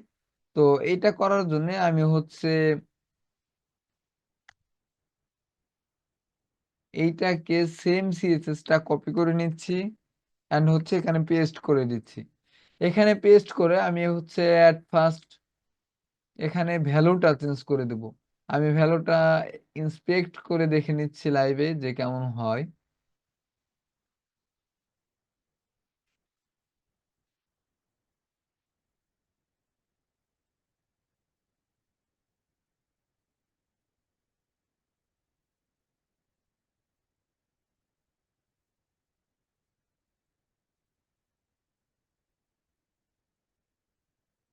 তো এটা করার জন্য আমি হচ্ছে এইটাকে সেম সিএসএসটা কপি করে নিচ্ছি এন্ড হচ্ছে এখানে পেস্ট করে দিচ্ছি। এখানে পেস্ট করে আমি হচ্ছে অ্যাট ফার্স্ট এখানে ভ্যালুটা চেঞ্জ করে দেব। আমি ভ্যালুটা ইন্সপেক্ট করে দেখে নিচ্ছি লাইভে যে কেমন হয়।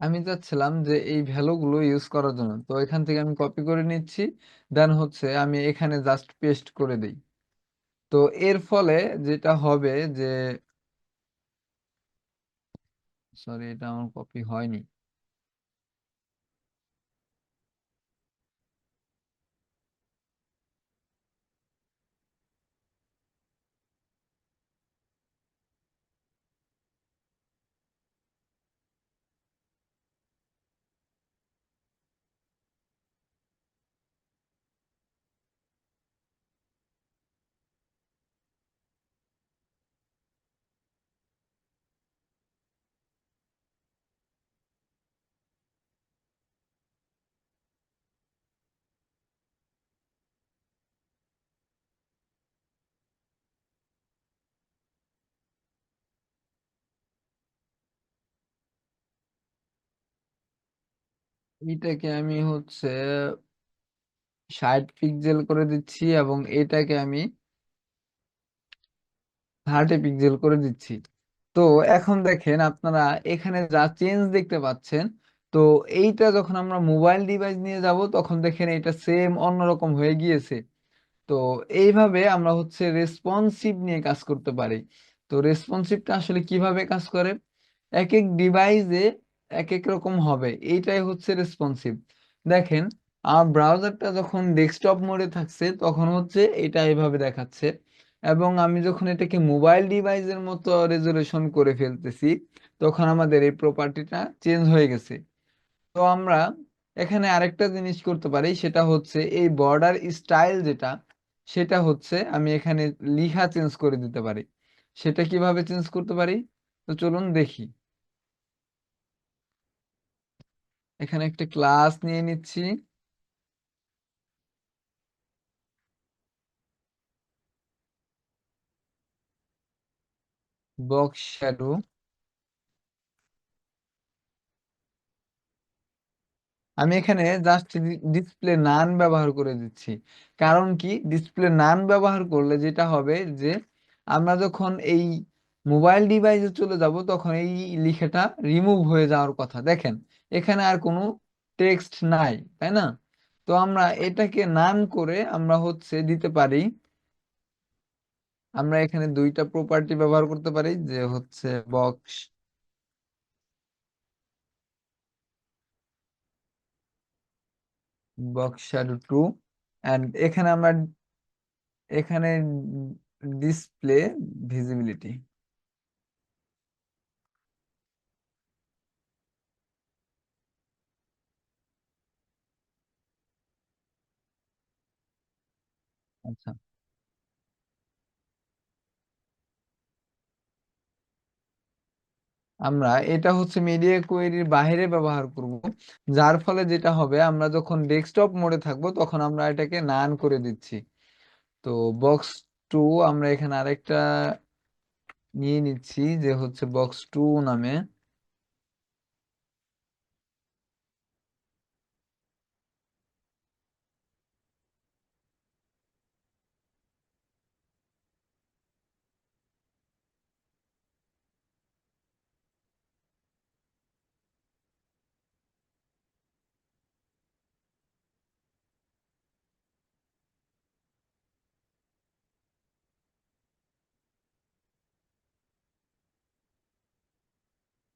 আমি চাচ্ছিলাম যে এই ভ্যালুগুলো ইউজ করার জন্য, তো এখান থেকে আমি কপি করে নিচ্ছি, দেন হচ্ছে আমি এখানে জাস্ট পেস্ট করে দিই। তো এর ফলে যেটা হবে যে, সরি এটা আমার কপি হয়নি। এটাকে আমি হচ্ছে 60 পিক্সেল করে দিচ্ছি এবং এটাকে আমি 30 পিক্সেল করে দিচ্ছি। তো এখন দেখেন আপনারা এখানে যা চেঞ্জ দেখতে পাচ্ছেন। তো এইটা যখন আমরা মোবাইল ডিভাইস নিয়ে যাব তখন দেখেন এটা সেম অন্যরকম হয়ে গিয়েছে। তো এইভাবে আমরা হচ্ছে রেসপন্সিভ নিয়ে কাজ করতে পারি। তো রেসপন্সিভটা আসলে কিভাবে কাজ করে, এক এক ডিভাইসে এক এক রকম হবে, এইটাই হচ্ছে রেসপন্সিভ। দেখেন আমার ব্রাউজারটা যখন ডেস্কটপ মোডে থাকছে তখন হচ্ছে এটা এইভাবে দেখাচ্ছে, এবং আমি যখন এটাকে মোবাইল ডিভাইসের মতো রেজলিউশন করে ফেলতেছি তখন আমাদের এই প্রপার্টিটা চেঞ্জ হয়ে গেছে। তো আমরা এখানে আরেকটা জিনিস করতে পারি, সেটা হচ্ছে এই বর্ডার স্টাইল যেটা, সেটা হচ্ছে আমি এখানে লিখা চেঞ্জ করে দিতে পারি। সেটা কিভাবে চেঞ্জ করতে পারি, তো চলুন দেখি। এখানে একটা ক্লাস নিয়ে নিচ্ছি, বক্স শ্যাডো। আমি এখানে জাস্ট ডিসপ্লে নান ব্যবহার করে দিচ্ছি। কারণ কি, ডিসপ্লে নান ব্যবহার করলে যেটা হবে যে আমরা যখন এই মোবাইল ডিভাইসে চলে যাব তখন এই লেখাটা রিমুভ হয়ে যাওয়ার কথা। দেখেন এখানে আর কোনো টেক্সট নাই, তাই না? তো আমরা এটাকে নান করে আমরা হচ্ছে দিতে পারি, আমরা এখানে দুইটা প্রপার্টি ব্যবহার করতে পারি, যে হচ্ছে box box shadow two, and এখানে আমরা এখানে ডিসপ্লে ভিজিবিলিটি। আচ্ছা, আমরা এটা হচ্ছে মিডিয়া কোয়েরির বাইরে ব্যবহার করব, যার ফলে যেটা হবে আমরা যখন ডেস্কটপ মোডে থাকবো তখন আমরা এটাকে নান করে দিচ্ছি। তো বক্স টু আমরা এখানে আরেকটা নিয়ে নিচ্ছি, যে হচ্ছে বক্স টু নামে।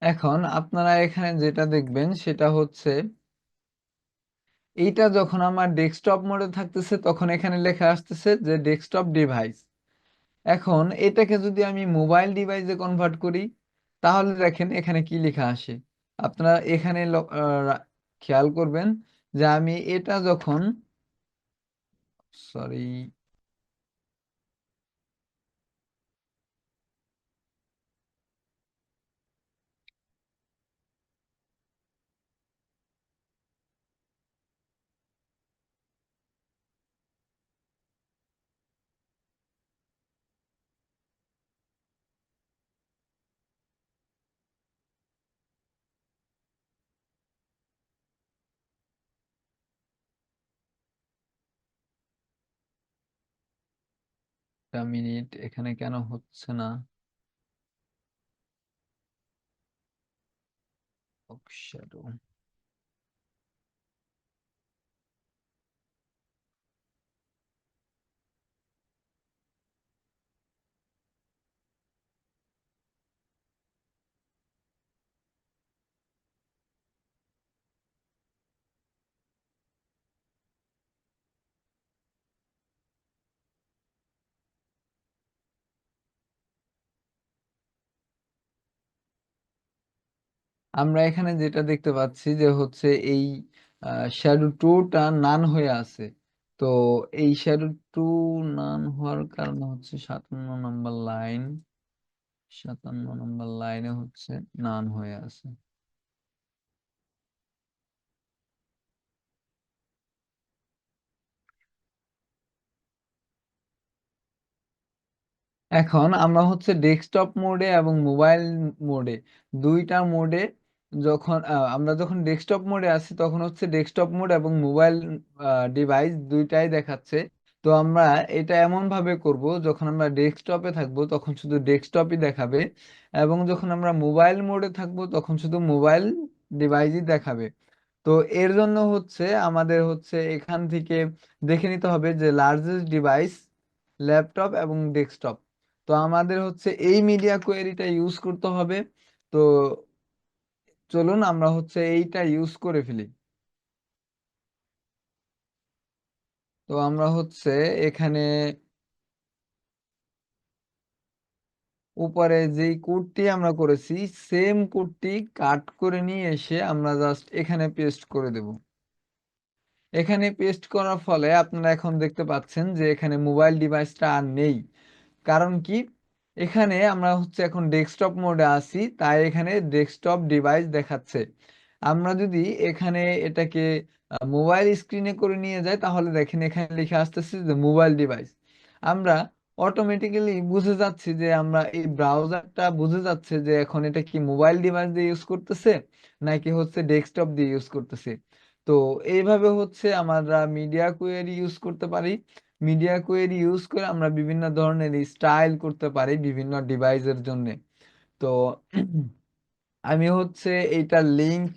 এখন আপনারা এখানে যেটা দেখবেন সেটা হচ্ছে এইটা যখন আমার ডেস্কটপ মোডে থাকতেছে তখন এখানে লেখা আসতেছে যে ডেস্কটপ ডিভাইস। এখন এটাকে যদি আমি মোবাইল ডিভাইসে কনভার্ট করি তাহলে দেখেন এখানে কি লেখা আসে। আপনারা এখানে খেয়াল করবেন যে আমি এটা যখন, সরি, একটা মিনিট, এখানে কেন হচ্ছে না? শ্যাডো। আমরা এখানে যেটা দেখতে পাচ্ছি যে হচ্ছে এই শ্যাডো টুটা নান হয়ে আছে। তো এই শ্যাডো টু নান হওয়ার কারণে হচ্ছে 57 নম্বর লাইন, 57 নম্বর লাইনে হচ্ছে নান হয়ে আছে। এখন আমরা হচ্ছে ডেস্কটপ মোডে এবং মোবাইল মোডে, দুইটা মোডে আমরা যখন ডেস্কটপ মোডে আছি তখন হচ্ছে ডেস্কটপ মোড এবং মোবাইল ডিভাইস দুইটাই দেখাচ্ছে। তো আমরা এটা এমন ভাবে করব, যখন আমরা ডেস্কটপে থাকবো তখন শুধু ডেস্কটপই দেখাবে, এবং যখন আমরা মোবাইল মোডে থাকবো তখন শুধু মোবাইল ডিভাইসই দেখাবে। তো এর জন্য হচ্ছে আমাদের হচ্ছে এখান থেকে দেখে নিতে হবে যে লার্জেস্ট ডিভাইস ল্যাপটপ এবং ডেস্কটপ। তো আমাদের হচ্ছে এই মিডিয়া কোয়েরিটা ইউজ করতে হবে। তো চলুন আমরা হচ্ছে এইটা ইউজ করে ফেলি। তো আমরা হচ্ছে এখানে উপরে যেই কোডটি আমরা করেছি সেম কোডটি কাট করে নিয়ে এসে আমরা জাস্ট এখানে পেস্ট করে দেব। এখানে পেস্ট করার ফলে আপনারা এখন দেখতে পাচ্ছেন যে এখানে মোবাইল ডিভাইসটা আর নেই। কারণ কি, এখানে আমরা হচ্ছে এখন ডেস্কটপ মোডে আছি, তাই এখানে ডেস্কটপ ডিভাইস দেখাচ্ছে। আমরা যদি এখানে এটাকে মোবাইল স্ক্রিনে করে নিয়ে যাই তাহলে দেখেন এখানে লিখে আসতেছে যে মোবাইল ডিভাইস। আমরা অটোমেটিক্যালি বুঝে যাচ্ছি যে আমরা এই ব্রাউজারটা বুঝে যাচ্ছে যে এখন এটা কি মোবাইল ডিভাইস দিয়ে ইউজ করতেছে নাকি হচ্ছে ডেস্কটপ দিয়ে ইউজ করতেছে। তো এইভাবে হচ্ছে আমরা মিডিয়া কোয়েরি ইউজ করতে পারি। মিডিয়া কোয়েরি ইউজ করে আমরা বিভিন্ন ধরনের স্টাইল করতে পারি বিভিন্ন ডিভাইসের জন্য। তো আমি হচ্ছে এইটার লিংক,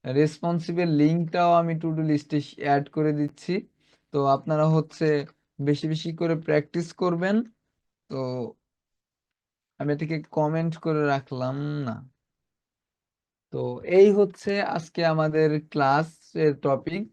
রেসপন্সিবল লিংকটাও আমি টু ডু লিস্টে অ্যাড করে দিচ্ছি। তো আপনারা হচ্ছে বেশি বেশি করে প্র্যাকটিস করবেন। তো আমি এটাকে কমেন্ট করে রাখলাম না। তো এই হচ্ছে আজকে আমাদের ক্লাসের টপিক।